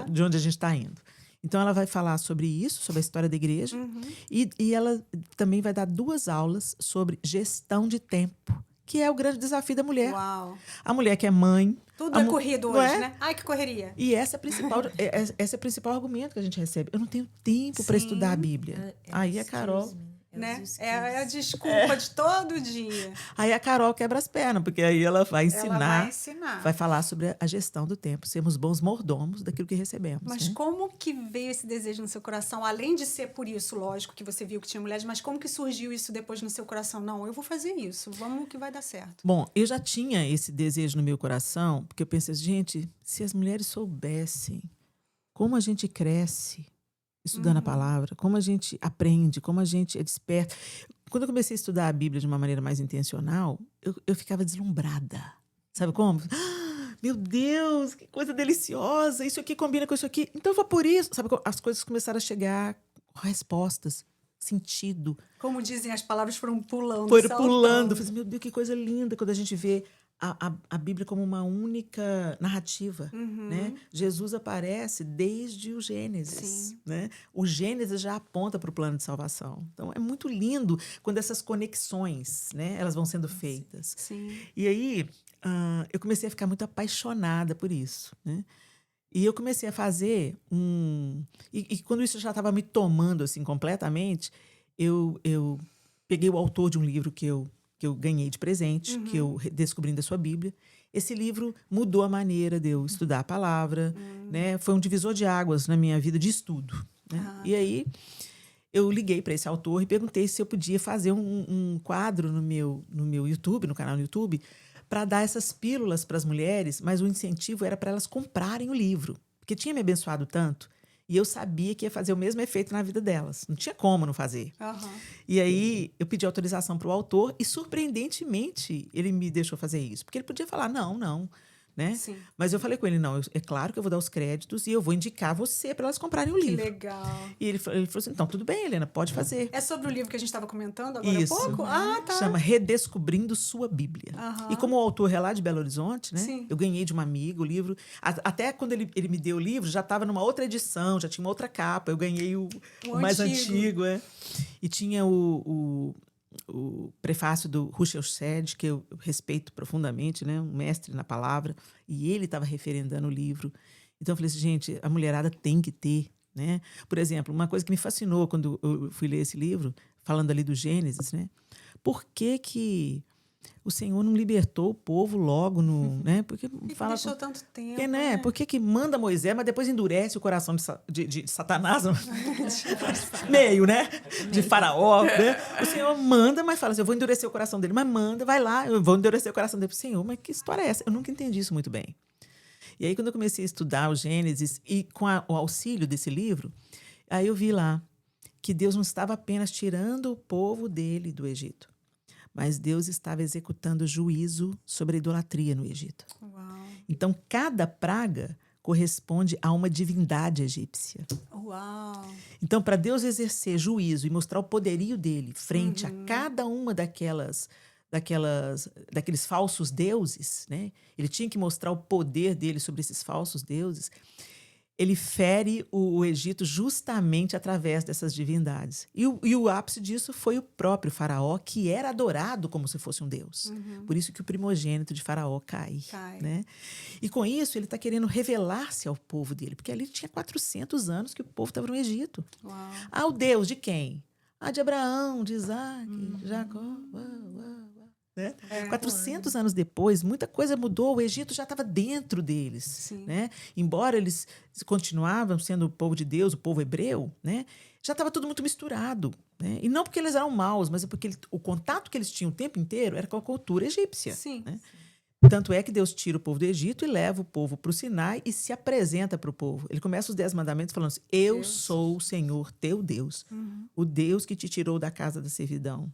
B: de onde a gente está indo. Então, ela vai falar sobre isso, sobre a história da igreja. E ela também vai dar 2 aulas sobre gestão de tempo, que é o grande desafio da mulher.
A: Uau.
B: A mulher que é mãe...
A: Tudo é corrido hoje,
B: é?
A: né? Ai, que correria.
B: E esse é o principal argumento que a gente recebe. Eu não tenho tempo para estudar a Bíblia. Aí a Carol...
A: né?
C: os
A: É a
C: quis.
A: desculpa de todo dia.
B: Aí a Carol quebra as pernas, porque aí ela vai
A: Ela
B: ensinar,
A: vai ensinar.
B: vai falar sobre a gestão do tempo, sermos bons mordomos daquilo que recebemos.
A: Mas
B: né?
A: como que veio esse desejo no seu coração? Além de ser por isso, lógico, que você viu que tinha mulheres, mas como que surgiu isso depois no seu coração? Não, eu vou fazer isso, vamos que vai dar certo.
B: Bom, eu já tinha esse desejo no meu coração, porque eu pensei, gente, se as mulheres soubessem como a gente cresce estudando a palavra, como a gente aprende, como a gente é desperta. Quando eu comecei a estudar a Bíblia de uma maneira mais intencional, eu ficava deslumbrada. Sabe como? Ah, meu Deus, que coisa deliciosa! Isso aqui combina com isso aqui. Então foi por isso. Sabe, as coisas começaram a chegar, respostas, sentido.
A: Como dizem, as palavras foram pulando,
B: Foram
A: saltando.
B: pulando. Eu falei, meu Deus, que coisa linda quando a gente vê a Bíblia como uma única narrativa. Né? Jesus aparece desde o Gênesis.
A: Sim.
B: Né? O Gênesis já aponta para o plano de salvação. Então, é muito lindo quando essas conexões, né, elas vão sendo feitas.
A: Sim.
B: E aí, eu comecei a ficar muito apaixonada por isso. Né? E eu comecei a fazer E quando isso já estava me tomando assim completamente, eu peguei o autor de um livro que eu ganhei de presente, que eu descobrindo a sua Bíblia. Esse livro mudou a maneira de eu estudar a palavra, né? Foi um divisor de águas na minha vida de estudo. Né? E aí eu liguei para esse autor e perguntei se eu podia fazer um quadro no meu YouTube, no canal no YouTube, para dar essas pílulas para as mulheres, mas o incentivo era para elas comprarem o livro, porque tinha me abençoado tanto. E eu sabia que ia fazer o mesmo efeito na vida delas. Não tinha como não fazer. E aí, eu pedi autorização para o autor e, surpreendentemente, ele me deixou fazer isso. Porque ele podia falar, não. Né?
A: Sim.
B: Mas eu falei com ele, não, é claro que eu vou dar os créditos e eu vou indicar você para elas comprarem o livro.
A: Que legal.
B: E ele falou assim, então, tudo bem, Helena, pode fazer.
A: É sobre o livro que a gente estava comentando agora
B: Isso.
A: há pouco? Ah, tá.
B: Chama Redescobrindo Sua Bíblia. E como o autor é lá de Belo Horizonte, né?
A: Sim.
B: Eu ganhei de uma amiga o livro. Até quando ele me deu o livro, já estava numa outra edição, já tinha uma outra capa. Eu ganhei o mais antigo. E tinha o prefácio do Russell Shedd, que eu respeito profundamente, né? Um mestre na palavra. E ele estava referendando o livro. Então eu falei assim, gente, a mulherada tem que ter. Né? Por exemplo, uma coisa que me fascinou quando eu fui ler esse livro, falando ali do Gênesis, né? Por que o Senhor não libertou o povo logo no... Né? Porque
A: fala, deixou tanto tempo.
B: Porque, né? Por que manda Moisés, mas depois endurece o coração de Satanás? Meio, né? De Faraó. Né? O Senhor manda, mas fala assim, eu vou endurecer o coração dele. Mas manda, vai lá, eu vou endurecer o coração dele. Senhor, mas que história é essa? Eu nunca entendi isso muito bem. E aí, quando eu comecei a estudar o Gênesis, e com o auxílio desse livro, aí eu vi lá que Deus não estava apenas tirando o povo dele do Egito, mas Deus estava executando juízo sobre a idolatria no Egito.
A: Uau.
B: Então, cada praga corresponde a uma divindade egípcia.
A: Uau.
B: Então, para Deus exercer juízo e mostrar o poderio dele frente a cada uma daqueles falsos deuses, né? Ele tinha que mostrar o poder dele sobre esses falsos deuses. Ele fere o Egito justamente através dessas divindades. E o ápice disso foi o próprio Faraó, que era adorado como se fosse um deus. Por isso que o primogênito de Faraó cai. Né? E com isso, ele está querendo revelar-se ao povo dele, porque ali tinha 400 anos que o povo estava no Egito.
A: Uau.
B: O Deus de quem? De Abraão, de Isaac, de Jacó. Né? 400 anos depois, muita coisa mudou. O Egito já estava dentro deles. Né? Embora eles continuavam sendo o povo de Deus, o povo hebreu, né? Já estava tudo muito misturado. Né? E não porque eles eram maus, mas é porque o contato que eles tinham o tempo inteiro era com a cultura egípcia. Né? Tanto é que Deus tira o povo do Egito e leva o povo para o Sinai e se apresenta para o povo. Ele começa os 10 mandamentos falando assim, eu sou o Senhor teu Deus, o Deus que te tirou da casa da servidão.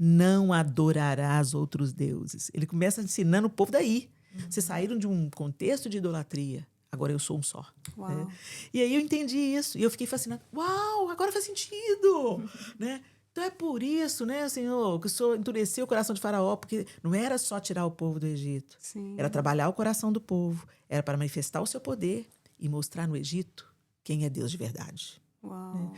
B: Não adorarás outros deuses. Ele começa ensinando o povo daí. Vocês saíram de um contexto de idolatria. Agora eu sou um só. Né? E aí eu entendi isso. E eu fiquei fascinada. Uau, agora faz sentido. Né? Então é por isso, né, Senhor, que o Senhor endureceu o coração de Faraó, porque não era só tirar o povo do Egito. Era trabalhar o coração do povo. Era para manifestar o seu poder e mostrar no Egito quem é Deus de verdade. Né?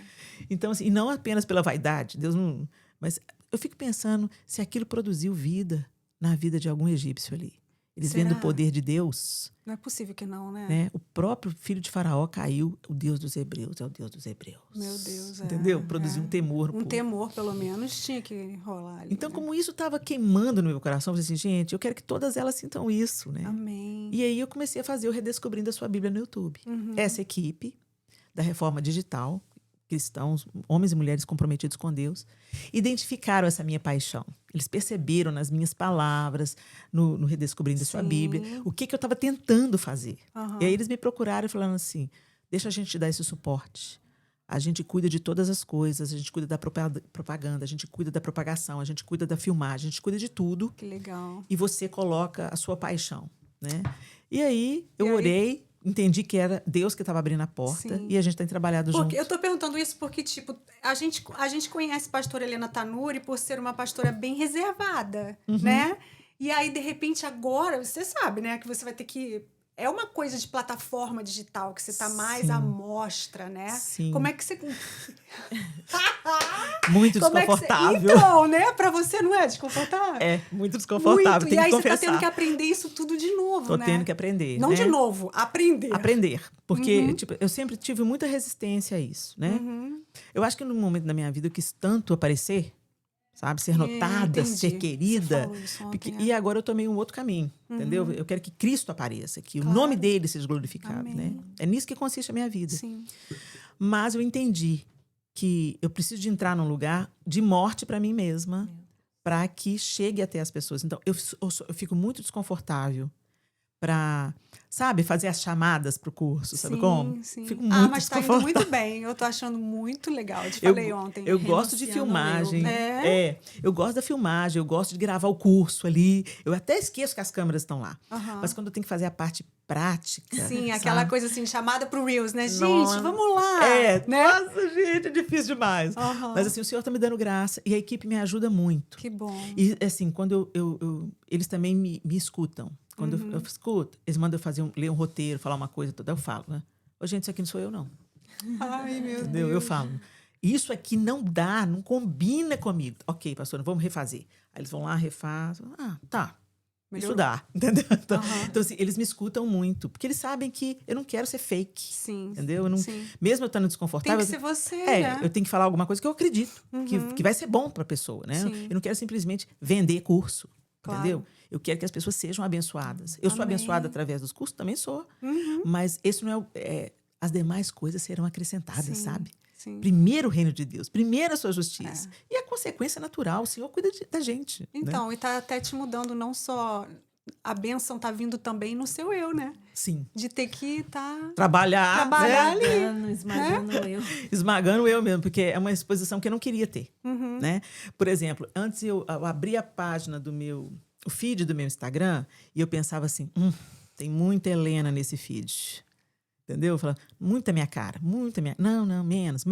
B: Então, assim, e não apenas pela vaidade. Deus não... Mas eu fico pensando se aquilo produziu vida na vida de algum egípcio ali. Eles
A: Será?
B: vendo o poder de Deus,
A: Não é possível que não, né?
B: né? O próprio filho de Faraó caiu, o Deus dos hebreus é o Deus dos hebreus.
A: Meu Deus,
B: Entendeu? Produziu um temor no
A: Um
B: povo.
A: temor, pelo menos, tinha que rolar ali.
B: Então,
A: né?
B: como isso estava queimando no meu coração, eu falei assim, gente, eu quero que todas elas sintam isso, né?
A: Amém.
B: E aí eu comecei a fazer o Redescobrindo a Sua Bíblia no YouTube. Essa equipe da Reforma Digital, cristãos, homens e mulheres comprometidos com Deus, identificaram essa minha paixão. Eles perceberam nas minhas palavras, no Redescobrindo a Sua
A: Sim.
B: Bíblia, o que eu estava tentando fazer.
A: Aham.
B: E aí eles me procuraram falando assim, deixa a gente te dar esse suporte. A gente cuida de todas as coisas, a gente cuida da propaganda, a gente cuida da propagação, a gente cuida da filmagem, a gente cuida de tudo.
A: Que legal.
B: E você coloca a sua paixão, né? E aí eu
A: E aí-
B: orei, entendi que era Deus que estava abrindo a porta
A: Sim.
B: e a gente tem trabalhado junto.
A: Porque eu tô perguntando isso porque, tipo, a gente conhece a pastora Helena Tanuri por ser uma pastora bem reservada, né? E aí, de repente, agora, você sabe, né? Que você vai ter que... É uma coisa de plataforma digital, que você tá mais
B: Sim.
A: à mostra, né?
B: Sim.
A: Como é que você...
B: Muito
A: Como é que você...
B: desconfortável.
A: Então, né? Pra você não é desconfortável?
B: É, muito desconfortável,
A: Muito.
B: tem
A: E aí
B: que
A: você tá
B: confessar.
A: tendo que aprender isso tudo de novo,
B: Tô
A: né?
B: tendo que aprender,
A: Não
B: né?
A: de novo, aprender.
B: Aprender. Porque tipo, eu sempre tive muita resistência a isso, né?
A: Uhum.
B: Eu acho que no momento da minha vida eu quis tanto aparecer, sabe? Ser notada,
A: entendi.
B: ser
A: Você
B: querida.
A: falou isso ontem,
B: Porque-
A: é.
B: E agora eu tomei um outro caminho, entendeu? Eu quero que Cristo apareça, que
A: Claro.
B: o nome dele seja glorificado,
A: Amém.
B: né? É nisso que consiste a minha vida.
A: Sim.
B: Mas eu entendi que eu preciso de entrar num lugar de morte para mim mesma, para que chegue até as pessoas. Então, eu fico muito desconfortável para, sabe, fazer as chamadas para o curso, sabe
A: Sim,
B: como?
A: sim.
B: Fico muito
A: Mas tá indo
B: desconfortável.
A: muito bem. Eu tô achando muito legal. Eu te
B: Eu-
A: falei ontem.
B: Eu gosto de
C: Renunciando
B: filmagem.
C: eu.
A: É?
B: Eu gosto da filmagem, eu gosto de gravar o curso ali. Eu até esqueço que as câmeras estão lá.
A: Aham.
B: Mas quando eu tenho que fazer a parte prática.
A: Sim, aquela
B: sabe?
A: coisa assim, chamada pro Reels, né? Gente,
B: Nossa.
A: vamos lá.
B: É,
A: né?
B: nossa, gente, é difícil demais.
A: Aham.
B: Mas assim, o Senhor tá me dando graça e a equipe me ajuda muito.
A: Que bom.
B: E assim, quando eles também me escutam. Quando eu escuto, eles mandam eu ler um roteiro, falar uma coisa toda, eu falo, né? Ô, gente, isso aqui não sou eu, não.
A: Ai, meu
B: Entendeu? Eu falo. Isso aqui não dá, não combina comigo. Ok, pastor, vamos refazer. Aí eles vão lá, refazem. Ah, tá.
A: Melhorou.
B: Isso dá, entendeu? Então,
A: Aham.
B: então, assim, eles me escutam muito. Porque eles sabem que eu não quero ser fake.
A: Sim.
B: Entendeu? Eu não,
A: Sim.
B: mesmo eu estando
A: Tem
B: desconfortável.
A: que ser você,
B: É,
A: né?
B: eu tenho que falar alguma coisa que eu acredito, que vai ser bom para a pessoa, né?
A: Sim.
B: Eu não quero simplesmente vender curso,
A: Claro.
B: entendeu? Eu quero que as pessoas sejam abençoadas. Eu sou
A: Amém.
B: abençoada através dos cursos, também sou. Mas esse não as demais coisas serão acrescentadas,
A: Sim.
B: sabe?
A: Sim.
B: Primeiro o reino de Deus, primeiro a sua justiça. E a consequência natural, o Senhor cuida da gente. né?
A: Então, e tá até te mudando não só... A bênção tá vindo também no seu eu, né?
B: Sim.
A: De ter que
B: Trabalhar
A: Trabalhar
B: né?
A: ali.
C: Esmagando eu.
B: Esmagando eu mesmo, porque é uma exposição que eu não queria ter.
A: Uhum.
B: Né? Por exemplo, antes eu abri a página o feed do meu Instagram, e eu pensava assim, tem muita Helena nesse feed. Entendeu? Eu falava, muita minha cara, muita minha... Não, menos.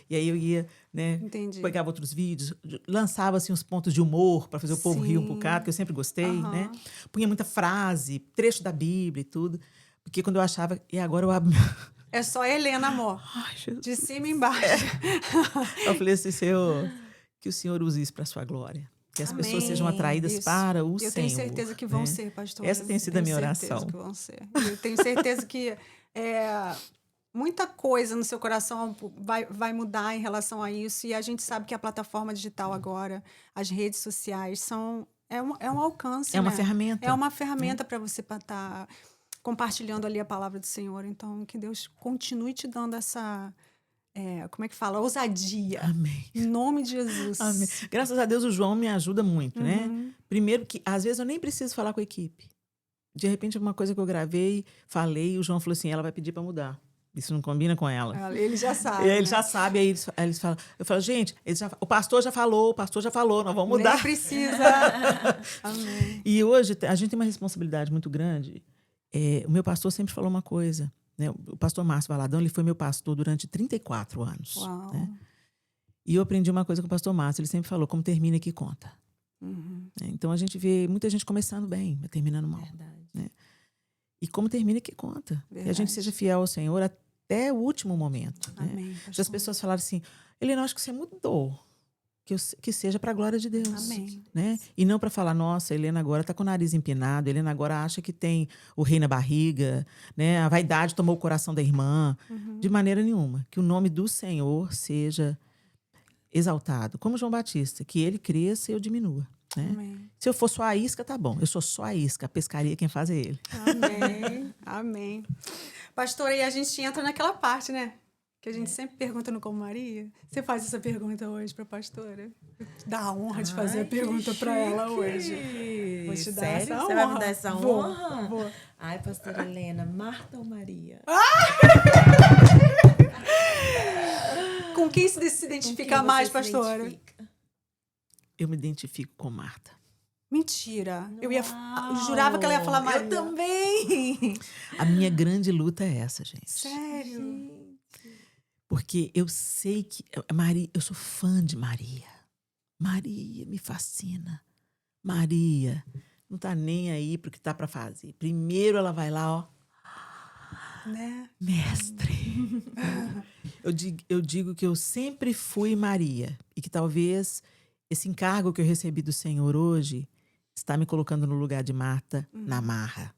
B: E aí eu ia, né,
A: Entendi.
B: pegava outros vídeos, lançava assim uns pontos de humor para fazer o povo rir um
A: Sim.
B: bocado, que eu sempre gostei,
A: Aham.
B: né? Punha muita frase, trecho da Bíblia e tudo. Porque quando eu achava... E agora eu abro...
A: É só Helena, amor.
B: Ai, Jesus.
A: De cima e embaixo.
B: Eu falei assim, Senhor, que o Senhor use isso para a sua glória. Que as pessoas sejam atraídas
A: Isso.
B: para o
A: Eu
B: Senhor.
A: tenho certeza que vão
B: né?
A: ser, pastor.
B: Essa tem sido a minha oração.
A: Eu tenho certeza que vão ser. Eu tenho certeza que muita coisa no seu coração vai mudar em relação a isso. E a gente sabe que a plataforma digital agora, as redes sociais, é um alcance,
B: É uma
A: né?
B: ferramenta.
A: É uma ferramenta para você estar compartilhando ali a palavra do Senhor. Então, que Deus continue te dando essa... como é que fala? Ousadia.
B: Amém.
A: Em nome de Jesus.
B: Amém. Graças a Deus o João me ajuda muito, né? Primeiro que às vezes eu nem preciso falar com a equipe. De repente uma coisa que eu gravei, falei, e o João falou assim, ela vai pedir para mudar. Isso não combina com ela.
A: Ele já sabe.
B: E aí ele
A: né?
B: já sabe, aí eles falam. Eu falo, gente, o pastor já falou, nós vamos mudar.
A: Nem precisa. Amém.
B: E hoje a gente tem uma responsabilidade muito grande. O meu pastor sempre falou uma coisa, né? O pastor Márcio Valadão, ele foi meu pastor durante 34 anos.
A: Uau.
B: Né? E eu aprendi uma coisa com o pastor Márcio, ele sempre falou, como termina que conta. Então a gente vê muita gente começando bem, mas terminando mal.
C: Verdade.
B: E como termina que conta. Que a
A: Verdade.
B: gente seja fiel ao Senhor até o último momento. Né?
A: Amém.
B: Se as pessoas falarem assim, Helena, eu acho que você mudou. que seja para a glória de Deus.
A: Amém.
B: Né? E não para falar, nossa, a Helena agora está com o nariz empinado, a Helena agora acha que tem o rei na barriga, né? A vaidade tomou o coração da irmã. De maneira nenhuma. Que o nome do Senhor seja exaltado. Como João Batista, que ele cresça e eu diminua. Né?
A: Amém.
B: Se eu for só a isca, tá bom. Eu sou só a isca. A pescaria, quem faz é ele.
A: Amém. Amém. Pastora, e a gente entra naquela parte, né? Que a gente sempre pergunta no Como Maria. Você faz essa pergunta hoje para a pastora? Dá a honra de fazer a pergunta para ela hoje. Vou te dar
C: Sério?
A: essa honra.
C: Você vai me dar essa
A: Vou,
C: honra?
A: vou.
C: Ai, pastora Helena, Marta ou Maria?
A: Com quem se identifica
C: Com quem
A: mais,
C: você se
A: pastora?
C: identifica?
B: Eu me identifico com Marta.
A: Mentira. Eu
C: Uau!
A: jurava que ela ia falar Maria.
C: Eu também.
B: A minha grande luta é essa, gente.
A: Sério?
B: Porque eu sei que Maria, eu sou fã de Maria. Maria me fascina. Maria não tá nem aí pro que tá para fazer. Primeiro ela vai lá, ó.
A: Né?
B: Mestre. Eu digo que eu sempre fui Maria e que talvez esse encargo que eu recebi do Senhor hoje está me colocando no lugar de Marta na marra.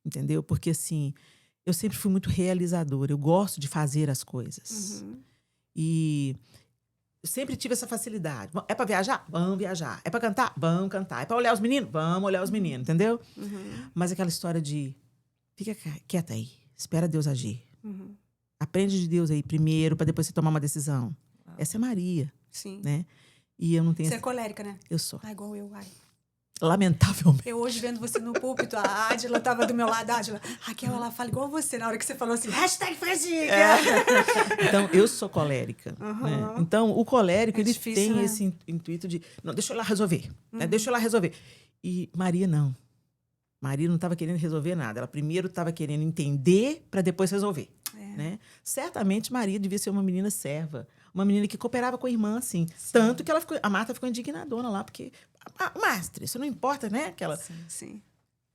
B: Entendeu? Porque assim, eu sempre fui muito realizadora. Eu gosto de fazer as coisas. E eu sempre tive essa facilidade. É para viajar? Vamos viajar. É para cantar? Vamos cantar. É para olhar os meninos? Vamos olhar os meninos, entendeu? Mas aquela história de fica quieta aí, espera Deus agir. Aprende de Deus aí primeiro para depois você tomar uma decisão. Essa é Maria,
A: Sim.
B: né? E eu não tenho
A: Você é colérica, né?
B: Eu sou.
A: Ah, igual eu, ai.
B: Lamentavelmente.
A: Eu hoje vendo você no púlpito, a Ádila tava do meu lado. A Ádila, Raquel, ela fala igual você na hora que você falou assim, #Fradiga.
B: Então, eu sou colérica. Né? Então, o colérico,
A: É
B: ele
A: difícil,
B: tem
A: né?
B: esse intuito de, não, deixa eu ir lá resolver. Né? Deixa eu ir lá resolver. E Maria, não. Maria não estava querendo resolver nada. Ela primeiro estava querendo entender para depois resolver. Né? Certamente, Maria devia ser uma menina serva. Uma menina que cooperava com a irmã, assim. Tanto que a Marta ficou indignadona lá, porque, mestre, isso não importa, né? Aquela...
A: Sim.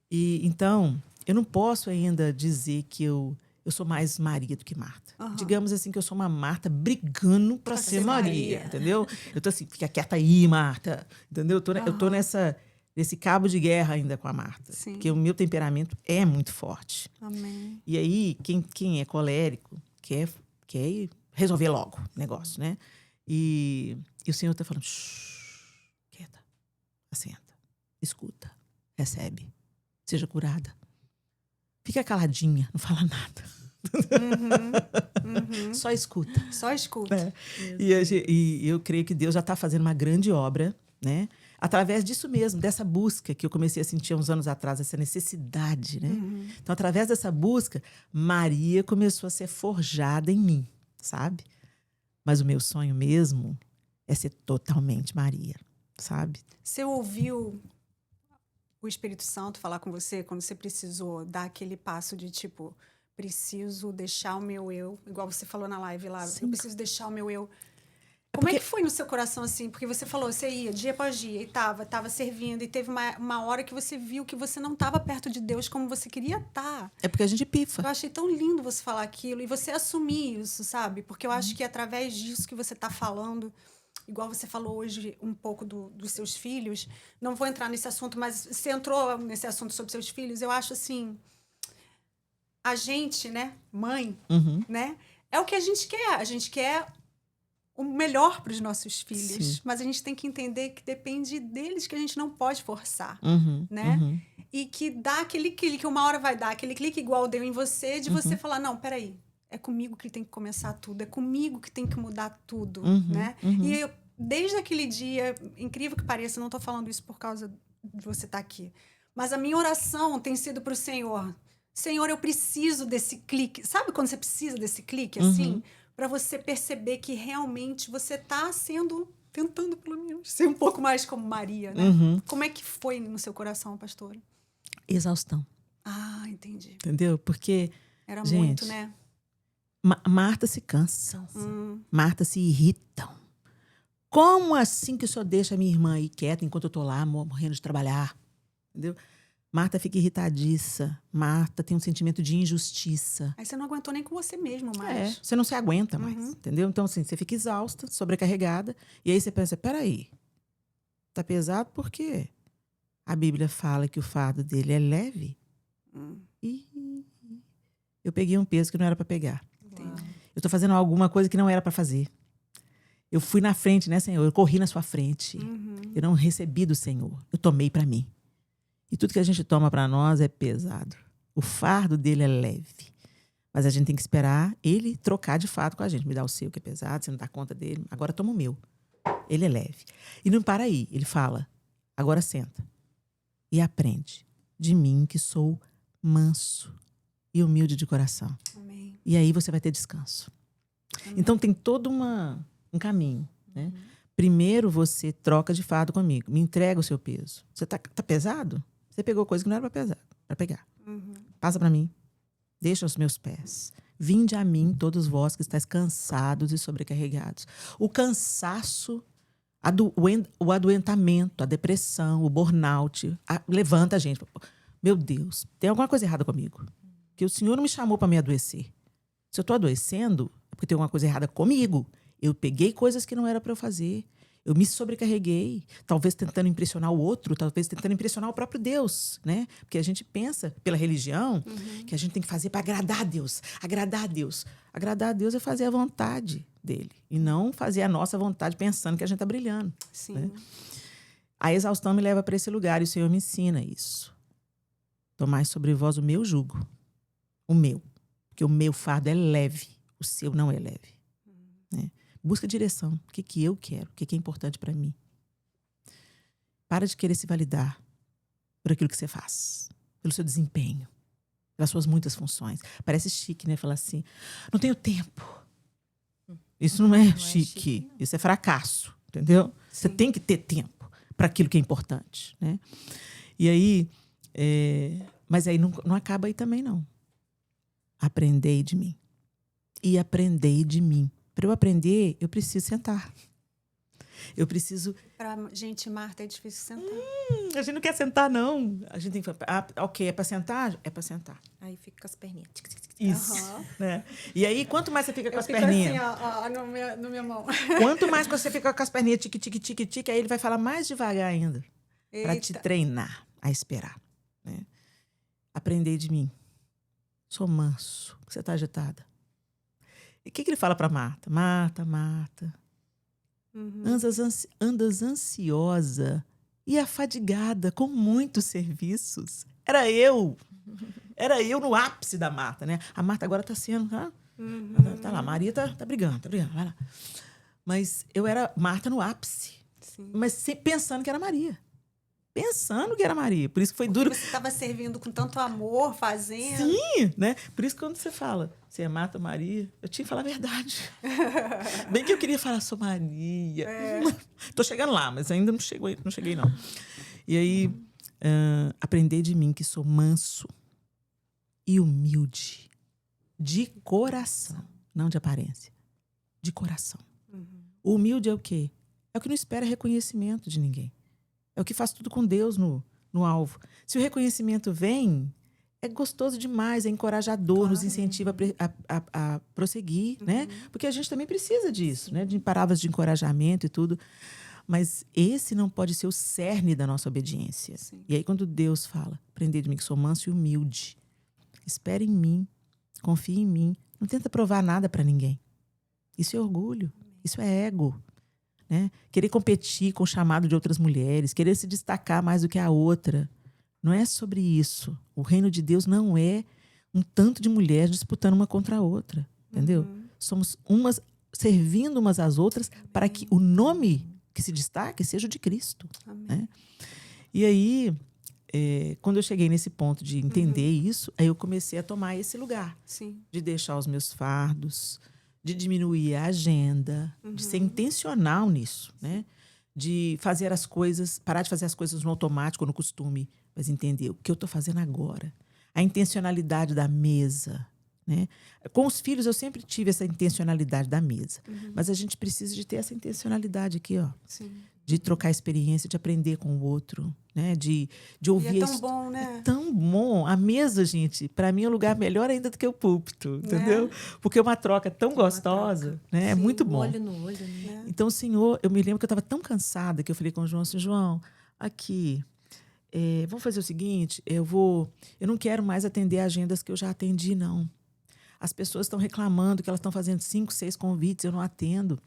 B: E, então, eu não posso ainda dizer que eu sou mais Maria do que Marta. Digamos assim que eu sou uma Marta brigando para ser Maria, entendeu? Eu tô assim, fica quieta aí, Marta, entendeu? Eu tô nesse cabo de guerra ainda com a Marta.
A: Sim.
B: Porque o meu temperamento é muito forte.
A: Amém.
B: E aí, quem é colérico quer resolver logo o negócio, né? E o Senhor está falando, quieta, assenta, escuta, recebe, seja curada. Fica caladinha, não fala nada. Só escuta.
A: Só escuta.
B: E eu creio que Deus já está fazendo uma grande obra, né? Através disso mesmo, dessa busca que eu comecei a sentir há uns anos atrás, essa necessidade, né? Então, através dessa busca, Maria começou a ser forjada em mim, sabe? Mas o meu sonho mesmo é ser totalmente Maria, sabe?
A: Você ouviu o Espírito Santo falar com você quando você precisou dar aquele passo de tipo, preciso deixar o meu eu, igual você falou na live lá, eu preciso deixar o meu eu. Como é que foi no seu coração assim? Porque você falou, você ia dia após dia e tava servindo e teve uma hora que você viu que você não estava perto de Deus como você queria estar.
B: É porque a gente pifa.
A: Eu achei tão lindo você falar aquilo e você assumir isso, sabe? Porque eu acho que através disso que você está falando, igual você falou hoje um pouco dos seus filhos, não vou entrar nesse assunto, mas você entrou nesse assunto sobre seus filhos, eu acho assim, a gente, né, mãe, né, é o que a gente quer o melhor para os nossos filhos, mas a gente tem que entender que depende deles, que a gente não pode forçar, né? E que dá aquele clique, uma hora vai dar aquele clique igual deu em você, de você falar, não, peraí, é comigo que tem que começar tudo, é comigo que tem que mudar tudo, né? E eu, desde aquele dia, incrível que pareça, não tô falando isso por causa de você estar aqui, mas a minha oração tem sido pro Senhor, eu preciso desse clique, sabe quando você precisa desse clique, assim? Para você perceber que realmente você está tentando pelo menos, ser um pouco mais como Maria, né? Como é que foi no seu coração, pastora?
B: Exaustão.
A: Ah, entendi.
B: Entendeu? Porque,
A: era
B: gente,
A: muito, né?
B: Marta se cansa. Marta se irritam. Como assim que o senhor deixa a minha irmã aí quieta enquanto eu tô lá morrendo de trabalhar? Entendeu? Marta fica irritadiça. Marta tem um sentimento de injustiça.
A: Aí você não aguentou nem com você mesmo mais.
B: Você não se aguenta mais, entendeu? Então, assim, você fica exausta, sobrecarregada. E aí você pensa, peraí, tá pesado por quê? A Bíblia fala que o fardo dele é leve. E eu peguei um peso que não era para pegar. Eu tô fazendo alguma coisa que não era para fazer. Eu fui na frente, né, Senhor? Eu corri na sua frente. Eu não recebi do Senhor. Eu tomei para mim. E tudo que a gente toma para nós é pesado. O fardo dele é leve. Mas a gente tem que esperar ele trocar de fato com a gente. Me dá o seu, que é pesado, você não dá conta dele. Agora toma o meu. Ele é leve. E não para aí. Ele fala, agora senta. E aprende de mim que sou manso e humilde de coração.
A: Amém.
B: E aí você vai ter descanso. Então tem todo um caminho, né? Primeiro você troca de fardo comigo. Me entrega o seu peso. Você tá pesado? Você pegou coisa que não era para pegar. Passa para mim. Deixa os meus pés. Vinde a mim, todos vós que estáis cansados e sobrecarregados. O cansaço, o adoentamento, a depressão, o burnout, levanta a gente. Meu Deus, tem alguma coisa errada comigo. Que o Senhor não me chamou para me adoecer. Se eu estou adoecendo, é porque tem alguma coisa errada comigo. Eu peguei coisas que não era para eu fazer. Eu me sobrecarreguei, talvez tentando impressionar o outro, talvez tentando impressionar o próprio Deus, né? Porque a gente pensa, pela religião, que a gente tem que fazer para agradar a Deus. Agradar a Deus. Agradar a Deus é fazer a vontade dele. E não fazer a nossa vontade pensando que a gente está brilhando.
A: Sim.
B: Né? A exaustão me leva para esse lugar e o Senhor me ensina isso. Tomai sobre vós o meu jugo. O meu. Porque o meu fardo é leve. O seu não é leve. Né? Busca direção. O que eu quero? O que é importante para mim? Para de querer se validar por aquilo que você faz. Pelo seu desempenho. Pelas suas muitas funções. Parece chique, né? Falar assim, não tenho tempo. Isso não é chique. Isso é fracasso. Entendeu? Você tem que ter tempo para aquilo que é importante. Né? E aí... mas aí não acaba aí também, não. Aprendei de mim. E aprendei de mim. Para eu aprender, eu preciso sentar. Eu preciso...
A: Pra gente, Marta, é difícil sentar.
B: A gente não quer sentar, não. A gente tem que falar, ok, é para sentar? É para sentar.
C: Aí fica com as perninhas.
B: Isso. Né? E aí, quanto mais você fica com as
A: fico
B: perninhas...
A: assim, ó, no minha mão.
B: Quanto mais você fica com as perninhas tique, tique, tique, tique, aí ele vai falar mais devagar ainda. Para te treinar a esperar. Né? Aprendei de mim. Sou manso. Você está agitada. E o que ele fala para Marta? Marta. Andas ansiosa e afadigada com muitos serviços. Era eu no ápice da Marta, né? A Marta agora está sendo... Tá lá, Maria tá brigando, vai lá. Mas eu era Marta no ápice.
A: Sim.
B: Mas sempre pensando que era Maria. Pensando que era Maria. Por isso que foi duro.
A: Você estava servindo com tanto amor, fazendo.
B: Sim, né? Por isso que quando você fala, você é Marta, Maria, eu tinha que falar a verdade. Bem que eu queria falar, sou Maria. Tô chegando lá, mas ainda não cheguei, não. E aí, aprender de mim que sou manso e humilde. De coração. Não de aparência. De coração. O humilde é o quê? É o que não espera reconhecimento de ninguém. É o que faz tudo com Deus no alvo. Se o reconhecimento vem, é gostoso demais, é encorajador, claro, nos incentiva a prosseguir, né? Porque a gente também precisa disso, né? De palavras de encorajamento e tudo. Mas esse não pode ser o cerne da nossa obediência. Sim. E aí, quando Deus fala, aprendei de mim que sou manso e humilde, espere em mim, confie em mim, não tenta provar nada para ninguém. Isso é orgulho, isso é ego. Né? Querer competir com o chamado de outras mulheres, querer se destacar mais do que a outra. Não é sobre isso. O reino de Deus não é um tanto de mulheres disputando uma contra a outra. Entendeu? Somos umas servindo umas às outras para que o nome que se destaque seja o de Cristo. Né? E aí, quando eu cheguei nesse ponto de entender isso, aí eu comecei a tomar esse lugar.
A: Sim.
B: De deixar os meus fardos, de diminuir a agenda, de ser intencional nisso, né? De fazer as coisas, parar de fazer as coisas no automático, no costume, mas entender o que eu estou fazendo agora. A intencionalidade da mesa, né? Com os filhos eu sempre tive essa intencionalidade da mesa, mas a gente precisa de ter essa intencionalidade aqui, ó.
A: Sim.
B: de trocar experiência, de aprender com o outro, né? De ouvir.
A: E é tão bom, né?
B: É tão bom. A mesa, gente, para mim é um lugar melhor ainda do que o púlpito, entendeu? Porque é uma troca tão gostosa, né? É muito bom.
C: Olho no olho, né?
B: Então, o Senhor, eu me lembro que eu estava tão cansada que eu falei com o João assim, João, aqui, vamos fazer o seguinte, eu não quero mais atender agendas que eu já atendi, não. As pessoas estão reclamando que elas estão fazendo 5, 6 convites, eu não atendo.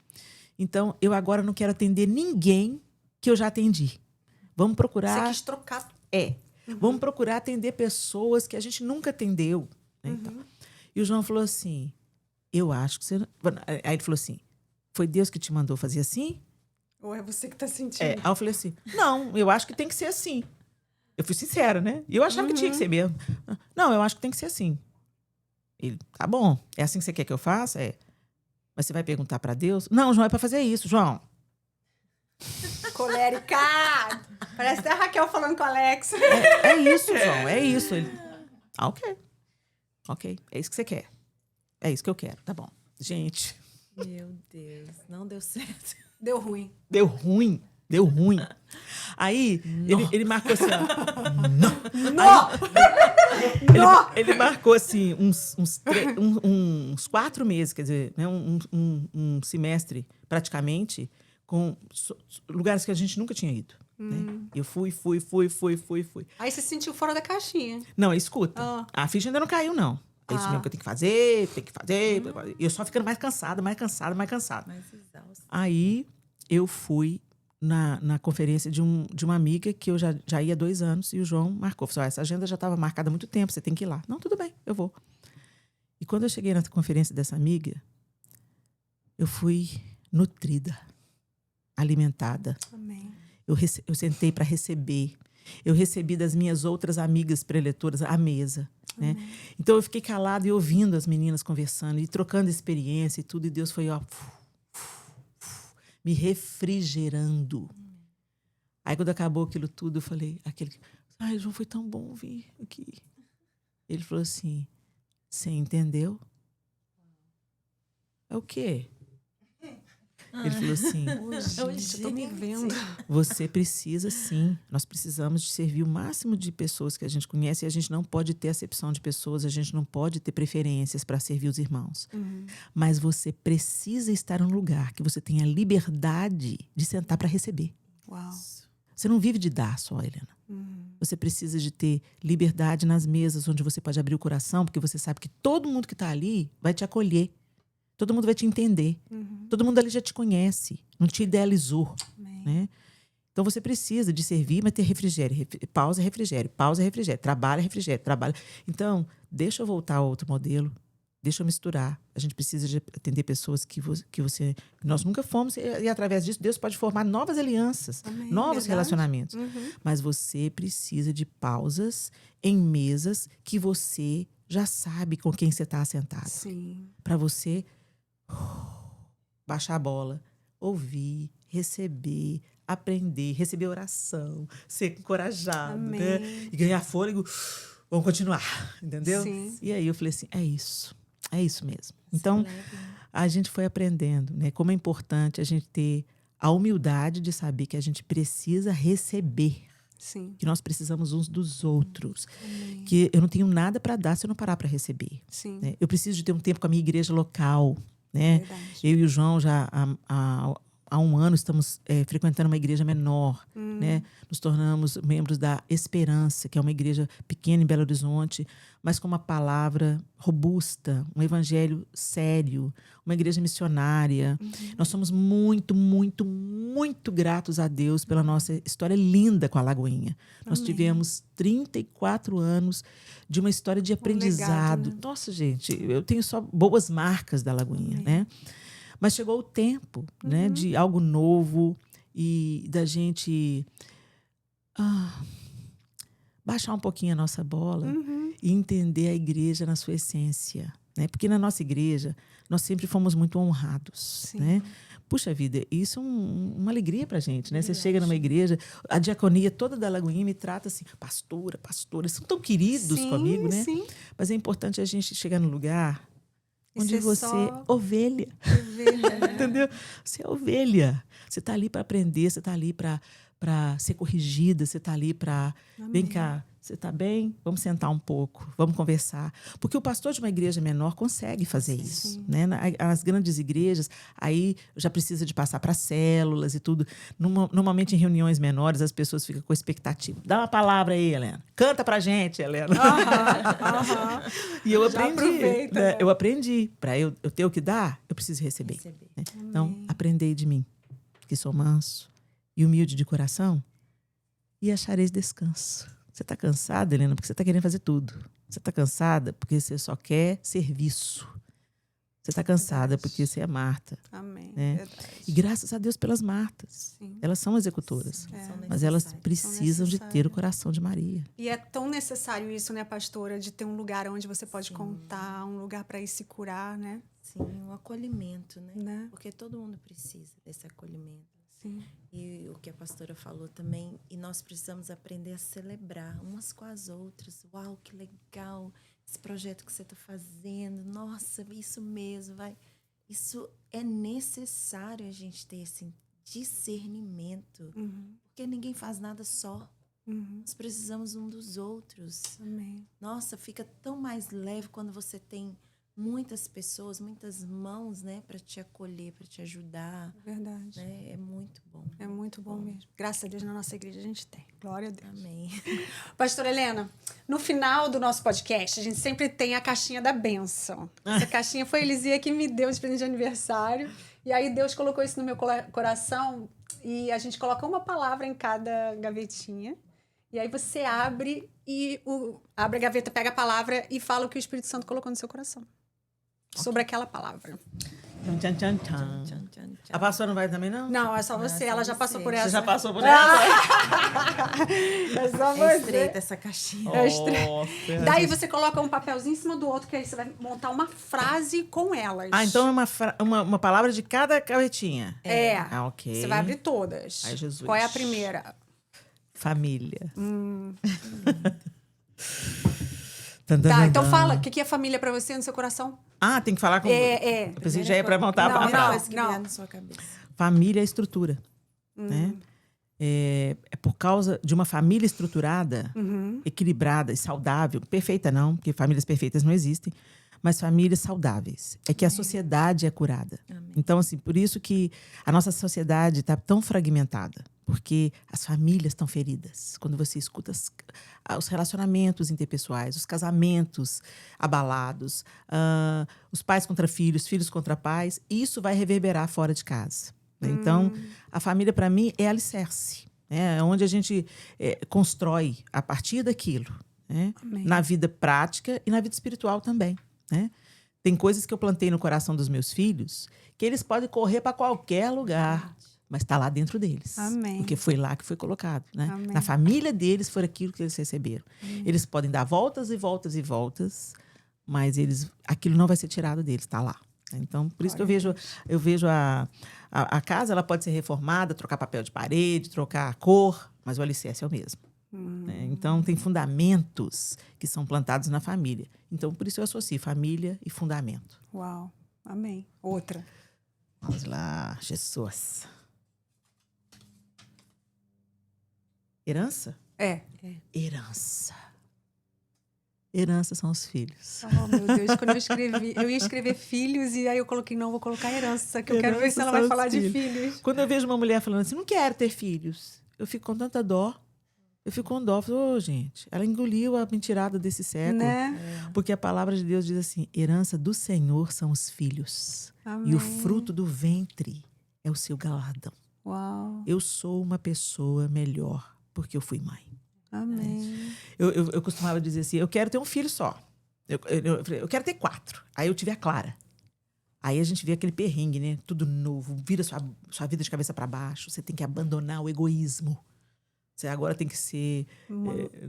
B: Então, eu agora não quero atender ninguém que eu já atendi. Vamos procurar...
A: Você quis trocar.
B: Vamos procurar atender pessoas que a gente nunca atendeu. Né, então. E o João falou assim, eu acho que você... Aí ele falou assim, foi Deus que te mandou fazer assim?
A: Ou é você que tá sentindo?
B: Aí eu falei assim, não, eu acho que tem que ser assim. Eu fui sincera, né? E eu achava que tinha que ser mesmo. Não, eu acho que tem que ser assim. Ele, tá bom, é assim que você quer que eu faça? Mas você vai perguntar para Deus? Não, João, é para fazer isso, João.
A: Colérica! Parece até a Raquel falando com o Alex.
B: É isso, João, é isso. Ele, ok, é isso que você quer. É isso que eu quero, tá bom. Gente...
C: Meu Deus, não deu certo.
A: Deu ruim.
B: Deu ruim. Aí, ele marcou assim, ó. Não! Ele marcou assim, uns 4 meses, quer dizer, né, um semestre, praticamente, com lugares que a gente nunca tinha ido. Né? Eu fui.
A: Aí você se sentiu fora da caixinha.
B: Não, escuta. A ficha ainda não caiu, não. É isso mesmo que eu tenho que fazer. E eu só ficando mais cansada.
C: Mais exausta.
B: Aí, eu fui na conferência de uma amiga que eu já ia há 2 anos e o João marcou. Falou, essa agenda já estava marcada há muito tempo, você tem que ir lá. Não, tudo bem, eu vou. E quando eu cheguei na conferência dessa amiga, eu fui nutrida, alimentada.
A: Amém.
B: Eu sentei para receber. Eu recebi das minhas outras amigas preletoras à mesa. Né? Então, eu fiquei calada e ouvindo as meninas conversando e trocando experiência e tudo. E Deus foi, ó, me refrigerando. Aí, quando acabou aquilo tudo, eu falei, ai, João, foi tão bom vir aqui. Ele falou assim, você entendeu? É o quê? Ele falou assim,
A: Gente, eu tô me vendo.
B: você precisa, sim. Nós precisamos de servir o máximo de pessoas que a gente conhece e a gente não pode ter acepção de pessoas, a gente não pode ter preferências para servir os irmãos. Mas você precisa estar num lugar que você tenha liberdade de sentar para receber.
A: Uau.
B: Você não vive de dar só, Helena. Você precisa de ter liberdade nas mesas onde você pode abrir o coração, porque você sabe que todo mundo que está ali vai te acolher. Todo mundo vai te entender. Todo mundo ali já te conhece. Não te idealizou. Né? Então, você precisa de servir, mas ter refrigério. Pausa, refrigério. Pausa, refrigério. Trabalha, refrigério. Trabalha. Então, deixa eu voltar ao outro modelo. Deixa eu misturar. A gente precisa de atender pessoas que nós nunca fomos. E, através disso, Deus pode formar novas alianças.
A: Amém.
B: Novos
A: Verdade.
B: relacionamentos. Mas você precisa de pausas em mesas que você já sabe com quem você está assentado.
A: Sim.
B: Para você... baixar a bola, ouvir, receber, aprender, receber oração, ser encorajado, né? E ganhar fôlego, vamos continuar, entendeu?
A: Sim.
B: E aí eu falei assim, é isso mesmo. Então, a gente foi aprendendo, né? Como é importante a gente ter a humildade de saber que a gente precisa receber.
A: Sim.
B: Que nós precisamos uns dos outros. Que eu não tenho nada para dar se eu não parar para receber.
A: Sim.
B: Né? Eu preciso de ter um tempo com a minha igreja local. Né? Eu e o João já há 1 ano estamos frequentando uma igreja menor. Né? Nos tornamos membros da Esperança, que é uma igreja pequena em Belo Horizonte, mas com uma palavra robusta, um evangelho sério, uma igreja missionária. Nós somos muito, muito, muito gratos a Deus pela nossa história linda com a Lagoinha. Nós tivemos 34 anos de uma história de aprendizado.
A: legado, né?
B: Nossa, gente, eu tenho só boas marcas da Lagoinha, né? Mas chegou o tempo, né, de algo novo e da gente baixar um pouquinho a nossa bola e entender a igreja na sua essência. Né? Porque na nossa igreja, nós sempre fomos muito honrados. Né? Puxa vida, isso é uma alegria pra gente, né? Você chega numa igreja, a diaconia toda da Lagoinha me trata assim, pastora, são tão queridos comigo, né?
A: Sim.
B: Mas é importante a gente chegar no lugar onde
A: ser
B: você
A: só
B: é ovelha.
A: ovelha.
B: Entendeu? Você é ovelha. Você está ali para aprender, você está ali para ser corrigida, você está ali para... Vem cá, você está bem? Vamos sentar um pouco, vamos conversar. Porque o pastor de uma igreja menor consegue fazer isso. Né? As grandes igrejas, aí já precisa de passar para células e tudo. Normalmente, em reuniões menores, as pessoas ficam com expectativa. Dá uma palavra aí, Helena. Canta pra gente, Helena. E eu
A: Já
B: aprendi.
A: aproveita,
B: Né?
A: né?
B: Eu aprendi. Para eu ter o que dar, eu preciso receber. Né? Então, aprendei de mim, que sou manso e humilde de coração, e achareis descanso. Você está cansada, Helena, porque você está querendo fazer tudo. Você está cansada porque você só quer serviço. Você está cansada
A: Verdade.
B: porque você é Marta.
A: Amém.
B: Né?
A: Verdade.
B: E graças a Deus pelas Martas.
A: Sim.
B: Elas são executoras.
C: São
B: Mas elas
C: necessárias.
B: precisam de ter o
A: necessárias.
B: coração de Maria.
A: E é tão necessário isso, né, pastora, de ter um lugar onde você pode contar, um lugar para ir se curar, né?
C: Sim, um acolhimento, né?
A: Né?
C: Porque todo mundo precisa desse acolhimento.
A: Sim.
C: E o que a pastora falou também, e nós precisamos aprender a celebrar umas com as outras. Uau, que legal esse projeto que você está fazendo. Nossa, isso mesmo, vai. Isso é necessário a gente ter esse discernimento, porque ninguém faz nada só. Nós precisamos um dos outros.
A: Amém.
C: Nossa, fica tão mais leve quando você tem muitas pessoas, muitas mãos, né, para te acolher, para te ajudar.
A: Verdade.
C: Né? É muito bom.
A: É muito bom mesmo. Graças a Deus, na nossa igreja a gente tem. Glória a Deus.
C: Amém.
A: Pastora Helena, no final do nosso podcast, a gente sempre tem a caixinha da bênção. Essa caixinha foi a Elisia que me deu de presente de aniversário. E aí Deus colocou isso no meu coração e a gente coloca uma palavra em cada gavetinha. E aí você abre e abre a gaveta, pega a palavra e fala o que o Espírito Santo colocou no seu coração. Sobre aquela palavra.
B: Tchan, tchan, tchan.
C: Tchan, tchan, tchan.
B: A pastora não vai também, não?
A: Não, é só você.
C: é só
A: Ela já
C: você.
A: passou por
C: Você
A: essa.
B: Você já passou por essa?
A: É só
C: É
A: você.
C: estreita essa caixinha.
A: É estranho.
B: Nossa.
A: Daí você coloca um papelzinho em cima do outro, que aí você vai montar uma frase com elas.
B: Ah, então é uma palavra de cada gavetinha.
A: É.
B: Ah, ok.
A: Você vai abrir todas.
B: Ai, Jesus.
A: Qual é a primeira?
B: Família.
A: Tá, então fala. O que é família pra você no seu coração?
B: Ah, tem que falar com...
A: É.
B: Eu pensei que já ia pra montar
A: Não,
B: a
C: Primeira
B: frase.
C: coisa que
A: não.
C: vier na sua cabeça.
B: Família é estrutura. Né? É por causa de uma família estruturada, equilibrada e saudável. Perfeita não, porque famílias perfeitas não existem. Mas famílias saudáveis. É que a sociedade é curada.
C: Amém.
B: Então, assim, por isso que a nossa sociedade está tão fragmentada. Porque as famílias estão feridas. Quando você escuta os relacionamentos interpessoais, os casamentos abalados, os pais contra filhos, filhos contra pais, isso vai reverberar fora de casa. Né? Então, a família, para mim, é alicerce. É onde a gente constrói a partir daquilo. Né? Na vida prática e na vida espiritual também. Né? Tem coisas que eu plantei no coração dos meus filhos que eles podem correr para qualquer lugar, mas está lá dentro deles.
A: Amém.
B: Porque foi lá que foi colocado. Né?
A: Amém.
B: Na família deles foi aquilo que eles receberam. Eles podem dar voltas e voltas e voltas, mas aquilo não vai ser tirado deles, está lá. Então, por isso que eu vejo a casa, ela pode ser reformada, trocar papel de parede, trocar a cor, mas o alicerce é o mesmo. Né? Então, tem fundamentos que são plantados na família. Então, por isso eu associo família e fundamento.
A: Uau. Amém. Outra.
B: Vamos lá, Jesus. Herança?
A: É.
B: Herança. Herança são os filhos.
A: Oh, meu Deus. Quando eu ia escrever filhos e aí eu coloquei, não, vou colocar herança, que eu quero ver se ela vai
B: são
A: falar
B: os
A: de filhos.
B: Quando eu vejo uma mulher falando assim, não quero ter filhos, eu fico com tanta dó. Eu fico com dó. Falo, gente, ela engoliu a mentirada desse século.
A: Né?
B: Porque a palavra de Deus diz assim, herança do Senhor são os filhos.
A: Amém.
B: E o fruto do ventre é o seu galardão.
A: Uau.
B: Eu sou uma pessoa melhor porque eu fui mãe.
A: Amém.
B: Eu costumava dizer assim, eu quero ter um filho só. Eu quero ter 4. Aí eu tive a Clara. Aí a gente vê aquele perrengue, né? Tudo novo, vira sua vida de cabeça para baixo. Você tem que abandonar o egoísmo. Você agora tem que ser...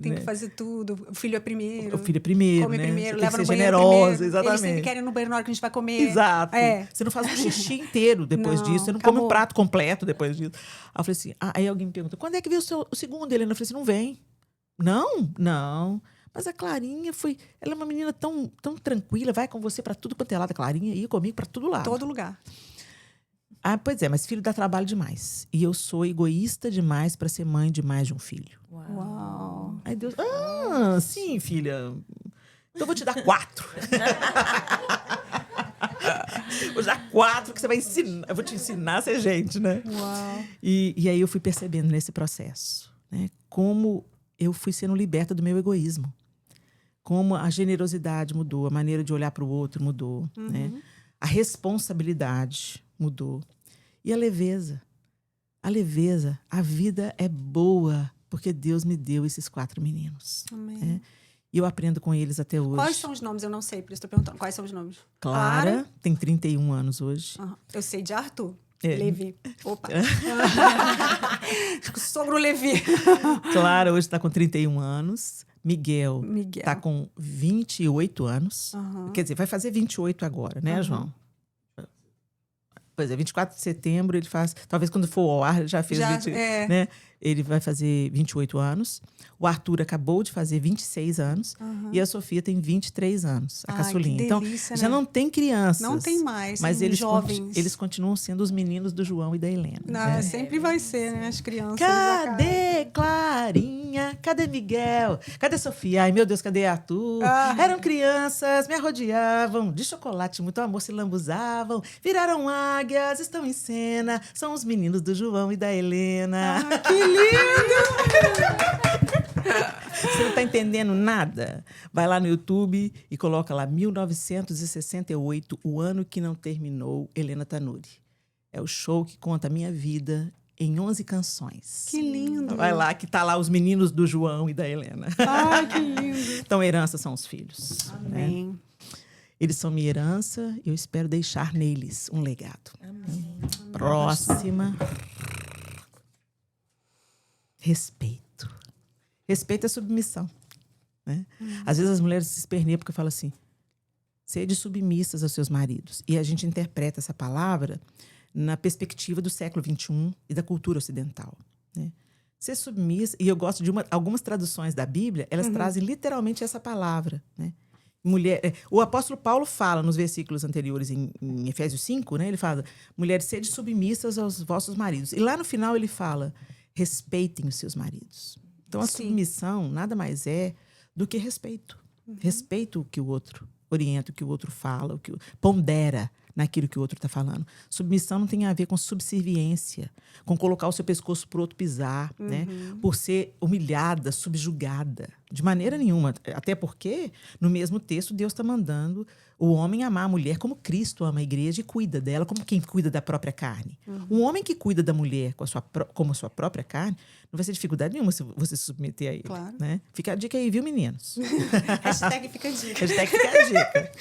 A: Tem que fazer tudo. O filho é primeiro.
B: O filho é primeiro,
A: Come
B: né?
A: primeiro,
B: Você
A: leva
B: tem
A: no
B: que ser
A: banheiro
B: generosa,
A: primeiro.
B: exatamente.
A: Eles sempre querem ir no banheiro na hora que a gente vai comer.
B: Exato.
A: É.
B: Você não faz um xixi inteiro depois
A: Não,
B: disso. Você não
A: acabou.
B: come um prato completo depois disso. Aí eu falei assim... aí alguém me perguntou, quando é que veio o segundo, Helena? Eu falei assim, não vem. Não. Mas a Clarinha ela é uma menina tão, tão tranquila, vai com você para tudo quanto é lado. A Clarinha ia comigo para todo lado.
A: Todo lugar.
B: Ah, pois é, mas filho dá trabalho demais. E eu sou egoísta demais para ser mãe de mais de um filho.
A: Uau.
B: Aí Deus, sim, filha. Então eu vou te dar 4. Vou te dar 4 que você vai ensinar. Eu vou te ensinar a ser gente, né?
A: Uau.
B: E aí eu fui percebendo nesse processo, né? Como eu fui sendo liberta do meu egoísmo. Como a generosidade mudou, a maneira de olhar para o outro mudou, né? A responsabilidade mudou. E a leveza. A leveza. A vida é boa porque Deus me deu esses 4 meninos.
A: Amém.
B: Né? E eu aprendo com eles até hoje.
A: Quais são os nomes? Eu não sei, por isso estou perguntando. Quais são os nomes?
B: Clara tem 31 anos hoje.
A: Aham. Eu sei de Arthur.
B: É.
A: Levi. Opa. Sobre o Levi.
B: Clara hoje está com 31 anos. Miguel
A: Miguel.
B: está com 28 anos.
A: Aham.
B: Quer dizer, vai fazer 28 agora, né, João? Pois é, 24 de setembro ele faz... Talvez quando for ao ar ele já fez... né? Ele vai fazer 28 anos. O Arthur acabou de fazer 26 anos. E a Sofia tem 23 anos, a caçulinha.
A: Que
B: Então,
A: delícia,
B: já
A: né?
B: não tem crianças.
A: Não tem mais.
B: Mas
A: tem
B: eles
A: jovens.
B: continuam sendo os meninos do João e da Helena.
A: Não, sempre vai ser, né? As crianças.
B: Cadê Clarinha? Cadê Miguel? Cadê Sofia? Ai, meu Deus, cadê Arthur? Eram crianças, me arrodeavam, de chocolate, muito amor se lambuzavam, viraram águias, estão em cena, são os meninos do João e da Helena.
A: Que lindo!
B: Você não está entendendo nada? Vai lá no YouTube e coloca lá 1968, o ano que não terminou, Helena Tanuri. É o show que conta a minha vida em 11 canções.
A: Que lindo!
B: Vai lá, que tá lá os meninos do João e da Helena.
A: Ai, que lindo!
B: Então, herança são os filhos.
A: Amém.
B: Né? Eles são minha herança e eu espero deixar neles um legado.
C: Amém.
B: Próxima. Respeito. Respeito é submissão. Né? Às vezes as mulheres se esperneiam porque falam assim, sede submissas aos seus maridos. E a gente interpreta essa palavra na perspectiva do século XXI e da cultura ocidental. Né? Ser submissa, e eu gosto de algumas traduções da Bíblia, elas trazem literalmente essa palavra. Né? Mulher, o apóstolo Paulo fala nos versículos anteriores, em Efésios 5, né? Ele fala, mulheres, sede submissas aos vossos maridos. E lá no final ele fala, respeitem os seus maridos. Então, a submissão nada mais é do que respeito. Respeito o que o outro orienta, o que o outro fala, o que pondera naquilo que o outro está falando. Submissão não tem a ver com subserviência, com colocar o seu pescoço para o outro pisar, né? Por ser humilhada, subjugada. De maneira nenhuma. Até porque, no mesmo texto, Deus está mandando o homem amar a mulher como Cristo ama a igreja e cuida dela como quem cuida da própria carne. Um homem que cuida da mulher como a sua própria carne, não vai ser dificuldade nenhuma se você se submeter a ele.
A: Claro.
B: Né? Fica a dica aí, viu, meninos?
A: Hashtag fica a dica.
B: Hashtag fica a dica.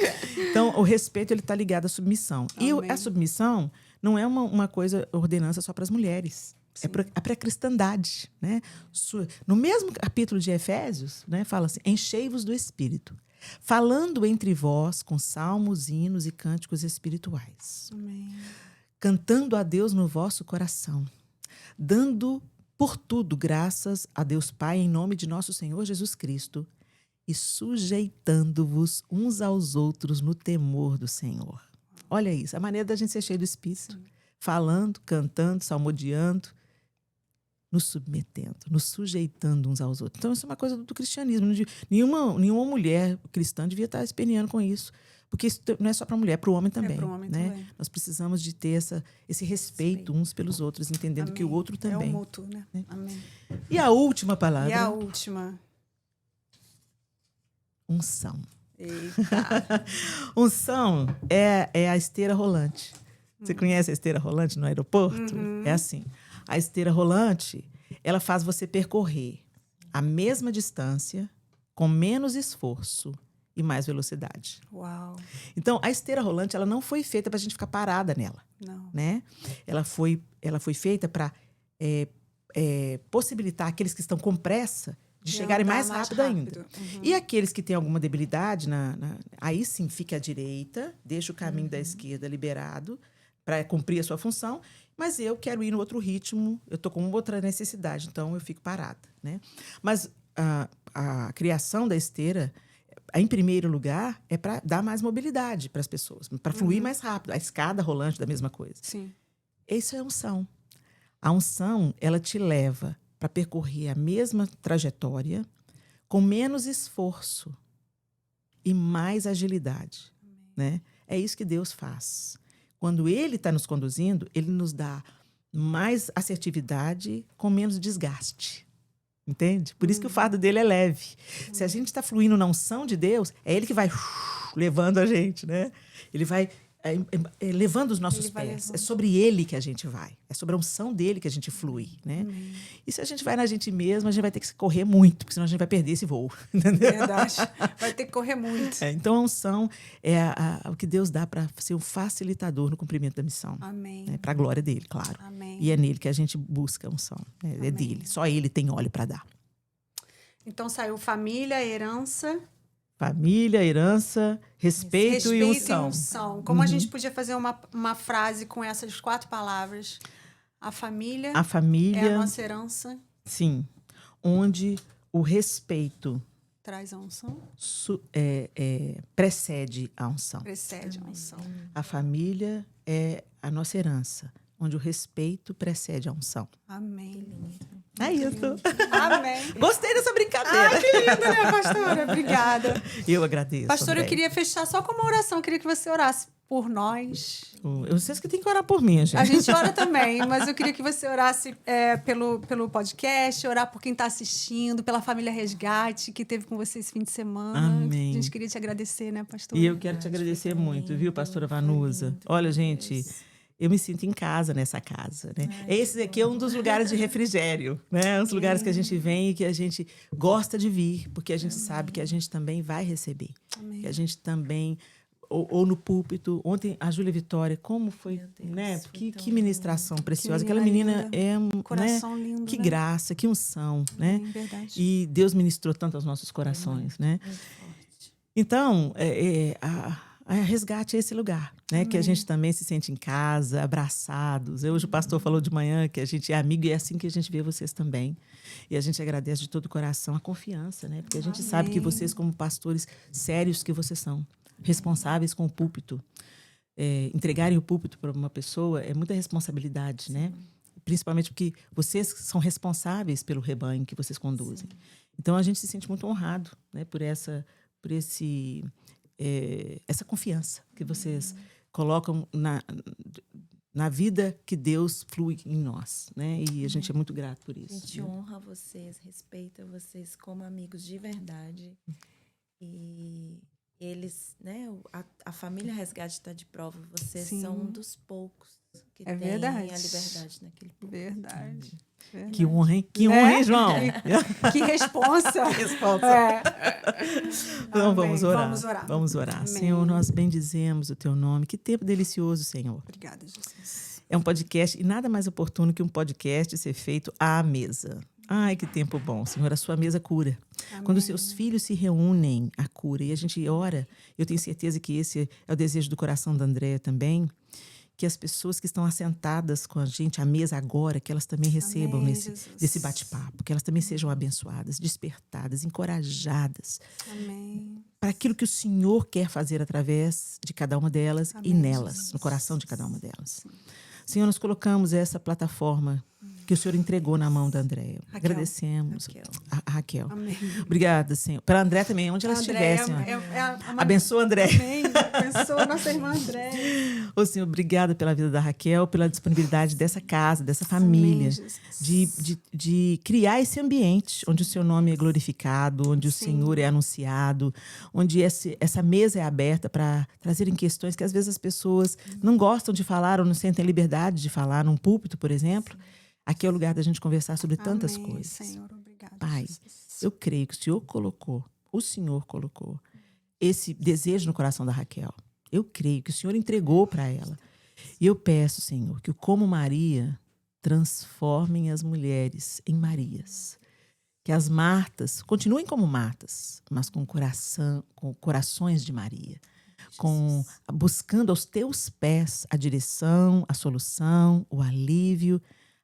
B: Então, o respeito está ligado à submissão.
A: Amém.
B: E a submissão não é uma coisa, ordenança só para as mulheres. É para a cristandade. Né? No mesmo capítulo de Efésios, né, fala assim, enchei-vos do Espírito, falando entre vós com salmos, hinos e cânticos espirituais.
A: Amém.
B: Cantando a Deus no vosso coração, dando por tudo graças a Deus Pai em nome de nosso Senhor Jesus Cristo e sujeitando-vos uns aos outros no temor do Senhor. Olha isso, a maneira da gente ser cheio do Espírito. Falando, cantando, salmodiando, nos submetendo, nos sujeitando uns aos outros. Então, isso é uma coisa do cristianismo. Nenhuma mulher cristã devia estar esperneando com isso. Porque isso não é só para a mulher, é para o homem também.
A: para o homem
B: né?
A: também.
B: Nós precisamos de ter esse respeito uns pelos outros, entendendo
A: Amém.
B: que o outro também.
A: É o mútuo, né? Amém.
B: E a última palavra?
A: E a última?
B: Unção.
A: Eita.
B: Unção é a esteira rolante. Você conhece a esteira rolante no aeroporto? É assim. A esteira rolante, ela faz você percorrer a mesma distância com menos esforço e mais velocidade.
A: Uau.
B: Então, a esteira rolante, ela não foi feita para a gente ficar parada nela.
A: Não.
B: Né? Ela foi feita para possibilitar aqueles que estão com pressa de chegarem
A: andar
B: mais rápido ainda.
A: Uhum.
B: E aqueles que têm alguma debilidade, aí sim fica à direita, deixa o caminho da esquerda liberado para cumprir a sua função, mas eu quero ir no outro ritmo, eu estou com outra necessidade, então eu fico parada. Né? Mas a criação da esteira, em primeiro lugar, é para dar mais mobilidade para as pessoas, para fluir mais rápido. A escada rolante da mesma coisa.
A: Sim.
B: Isso é unção. A unção, ela te leva para percorrer a mesma trajetória com menos esforço e mais agilidade, né? É isso que Deus faz. Quando Ele está nos conduzindo, Ele nos dá mais assertividade com menos desgaste. Entende? Por isso que o fardo dele é leve. Se a gente está fluindo na unção de Deus, é Ele que vai levando a gente, né? Ele vai levando os nossos pés. É sobre Ele que a gente vai. É sobre a unção dele que a gente flui, né? E se a gente vai na gente mesmo, a gente vai ter que correr muito, porque senão a gente vai perder esse voo. Entendeu?
A: Verdade. Vai ter que correr muito.
B: Então, a unção é o que Deus dá para ser um facilitador no cumprimento da missão.
A: Amém.
B: Né? Para a glória dele, claro.
A: Amém.
B: E é nele que a gente busca a unção. É dele. Só ele tem óleo para dar.
A: Então, saiu família, herança...
B: Família, herança, respeito e unção.
A: Como a gente podia fazer uma frase com essas 4 palavras? A família é a nossa herança.
B: Sim. Onde o respeito
A: traz a unção.
B: Precede a unção.
A: Precede a unção.
B: A família é a nossa herança. Onde o respeito precede a unção.
A: Amém.
B: É isso.
A: Amém.
B: Gostei dessa brincadeira.
A: Ai, que lindo, né, pastora? Obrigada.
B: Eu agradeço.
A: Pastora, eu queria fechar só com uma oração. Eu queria que você orasse por nós.
B: Vocês que têm que orar por mim, gente.
A: A gente ora também, mas eu queria que você orasse pelo podcast, orar por quem está assistindo, pela família Resgate, que teve com você esse fim de semana.
B: Amém.
A: A gente queria te agradecer, né, pastora?
B: E eu quero te agradecer muito, viu, pastora Vanusa? Olha, gente... Eu me sinto em casa nessa casa, né? Esse aqui é um dos lugares de refrigério, né? Os lugares que a gente vem e que a gente gosta de vir, porque a gente sabe que a gente também vai receber.
A: Amém.
B: Que a gente também... Ou no púlpito. Ontem, a Júlia Vitória, como foi, Deus, né? Que ministração preciosa. Aquela menina é
A: coração
B: né?
A: lindo,
B: que
A: né?
B: graça, que unção, né?
A: Verdade.
B: E Deus ministrou tanto aos nossos corações, né? Então, a Resgate é esse lugar, né? Que a gente também se sente em casa, abraçados. Hoje o pastor falou de manhã que a gente é amigo e é assim que a gente vê vocês também. E a gente agradece de todo o coração a confiança, né? Porque a gente sabe que vocês, como pastores sérios que vocês são, responsáveis com o púlpito, entregarem o púlpito para uma pessoa é muita responsabilidade, né? Principalmente porque vocês são responsáveis pelo rebanho que vocês conduzem. Então a gente se sente muito honrado, né? Por essa confiança que vocês colocam na vida que Deus flui em nós, né? E a gente é muito grato por isso.
C: A gente honra vocês, respeita vocês como amigos de verdade. E eles, né? A família Resgate está de prova. Vocês são um dos poucos que têm
A: verdade.
C: a liberdade naquele povo.
A: Verdade.
B: Que honra, hein? Que honra, hein, João?
A: Que responsa.
B: Então, vamos orar.
A: Vamos orar.
B: Amém. Senhor, nós bendizemos o teu nome. Que tempo delicioso, Senhor.
A: Obrigada, Jesus.
B: É um podcast, e nada mais oportuno que um podcast ser feito à mesa. Ai, que tempo bom, Senhor. A sua mesa cura. Amém. Quando os seus filhos se reúnem, a cura. E a gente ora, eu tenho certeza que esse é o desejo do coração da Andréia também, que as pessoas que estão assentadas com a gente à mesa agora, que elas também recebam desse bate-papo, que elas também sejam abençoadas, despertadas, encorajadas.
A: Amém.
B: Para aquilo que o Senhor quer fazer através de cada uma delas. Amém, e nelas, Jesus. No coração de cada uma delas. Sim. Senhor, nós colocamos essa plataforma que o Senhor entregou na mão da Andréia. Agradecemos. A Raquel.
A: Amém.
B: Obrigada, Senhor. Para a Andréia também, onde ela estiver, Senhor. Abençoa a Andréia.
A: Amém. Abençoa a nossa irmã Andréia.
B: Ô, Senhor, obrigada pela vida da Raquel, pela disponibilidade dessa casa, dessa família, de criar esse ambiente onde o seu nome é glorificado, onde o Senhor é anunciado, onde essa mesa é aberta para trazerem questões que às vezes as pessoas não gostam de falar ou não sentem liberdade de falar num púlpito, por exemplo. Aqui é o lugar da gente conversar sobre tantas coisas.
A: Senhor, obrigada.
B: Pai, eu creio que o Senhor colocou esse desejo no coração da Raquel. Eu creio que o Senhor entregou para ela. E eu peço, Senhor, que como Maria transformem as mulheres em Marias. Que as Martas continuem como Martas, mas com corações de Maria. Buscando aos teus pés a direção, a solução, o alívio,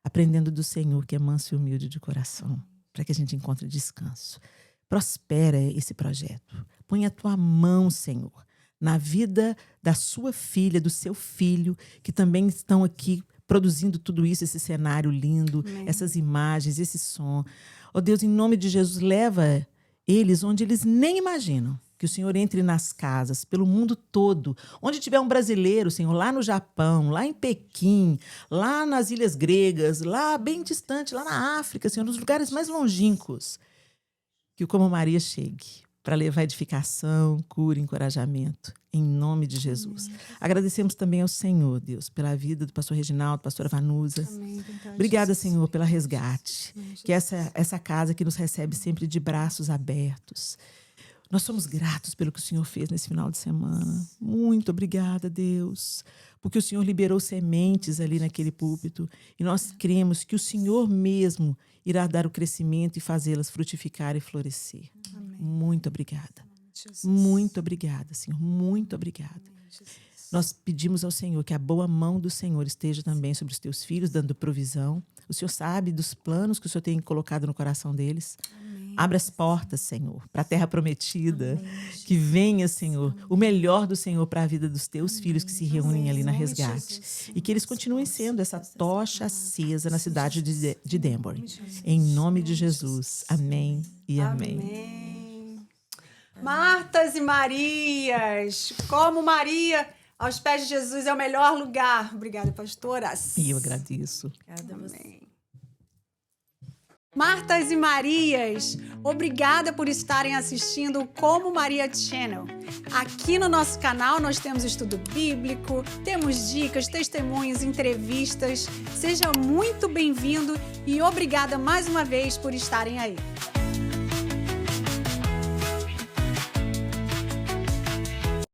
B: aprendendo do Senhor, que é manso e humilde de coração, para que a gente encontre descanso. Prospera esse projeto. Põe a tua mão, Senhor, na vida da sua filha, do seu filho, que também estão aqui produzindo tudo isso, esse cenário lindo,
A: Amém.
B: essas imagens, esse som. Ó Deus, em nome de Jesus, leva eles onde eles nem imaginam. Que o Senhor entre nas casas, pelo mundo todo. Onde tiver um brasileiro, Senhor, lá no Japão, lá em Pequim, lá nas Ilhas Gregas, lá bem distante, lá na África, Senhor, nos lugares mais longínquos. Que o Como Maria chegue para levar edificação, cura, encorajamento, em nome de Jesus. Agradecemos também ao Senhor, Deus, pela vida do pastor Reginaldo, pastora Vanusa.
A: Amém. Verdade,
B: Obrigada,
A: Jesus.
B: Senhor, pela resgate.
A: Amém,
B: Que essa casa que nos recebe sempre de braços abertos. Nós somos gratos pelo que o Senhor fez nesse final de semana. Muito obrigada, Deus, porque o Senhor liberou sementes ali naquele púlpito e nós cremos que o Senhor mesmo irá dar o crescimento e fazê-las frutificar e florescer.
A: Amém.
B: Muito obrigada.
A: Jesus.
B: Muito obrigada, Senhor. Muito obrigada.
A: Amém, Jesus.
B: Nós pedimos ao Senhor que a boa mão do Senhor esteja também sobre os teus filhos, dando provisão. O Senhor sabe dos planos que o Senhor tem colocado no coração deles.
A: Amém.
B: Abre as portas, Senhor, para a terra prometida.
C: Amém,
B: Que venha, Senhor, o melhor do Senhor para a vida dos teus filhos que se reúnem ali na
A: Em nome de
B: resgate.
A: Jesus.
B: E que eles continuem sendo essa tocha acesa na cidade de Danbury. Em nome de Jesus. Amém e amém.
A: Amém. Martas e Marias, como Maria, aos pés de Jesus é o melhor lugar. Obrigada, pastora.
B: E eu agradeço.
C: Obrigada a você.
A: Amém. Martas e Marias, obrigada por estarem assistindo o Como Maria Channel. Aqui no nosso canal nós temos estudo bíblico, temos dicas, testemunhos, entrevistas. Seja muito bem-vindo e obrigada mais uma vez por estarem aí.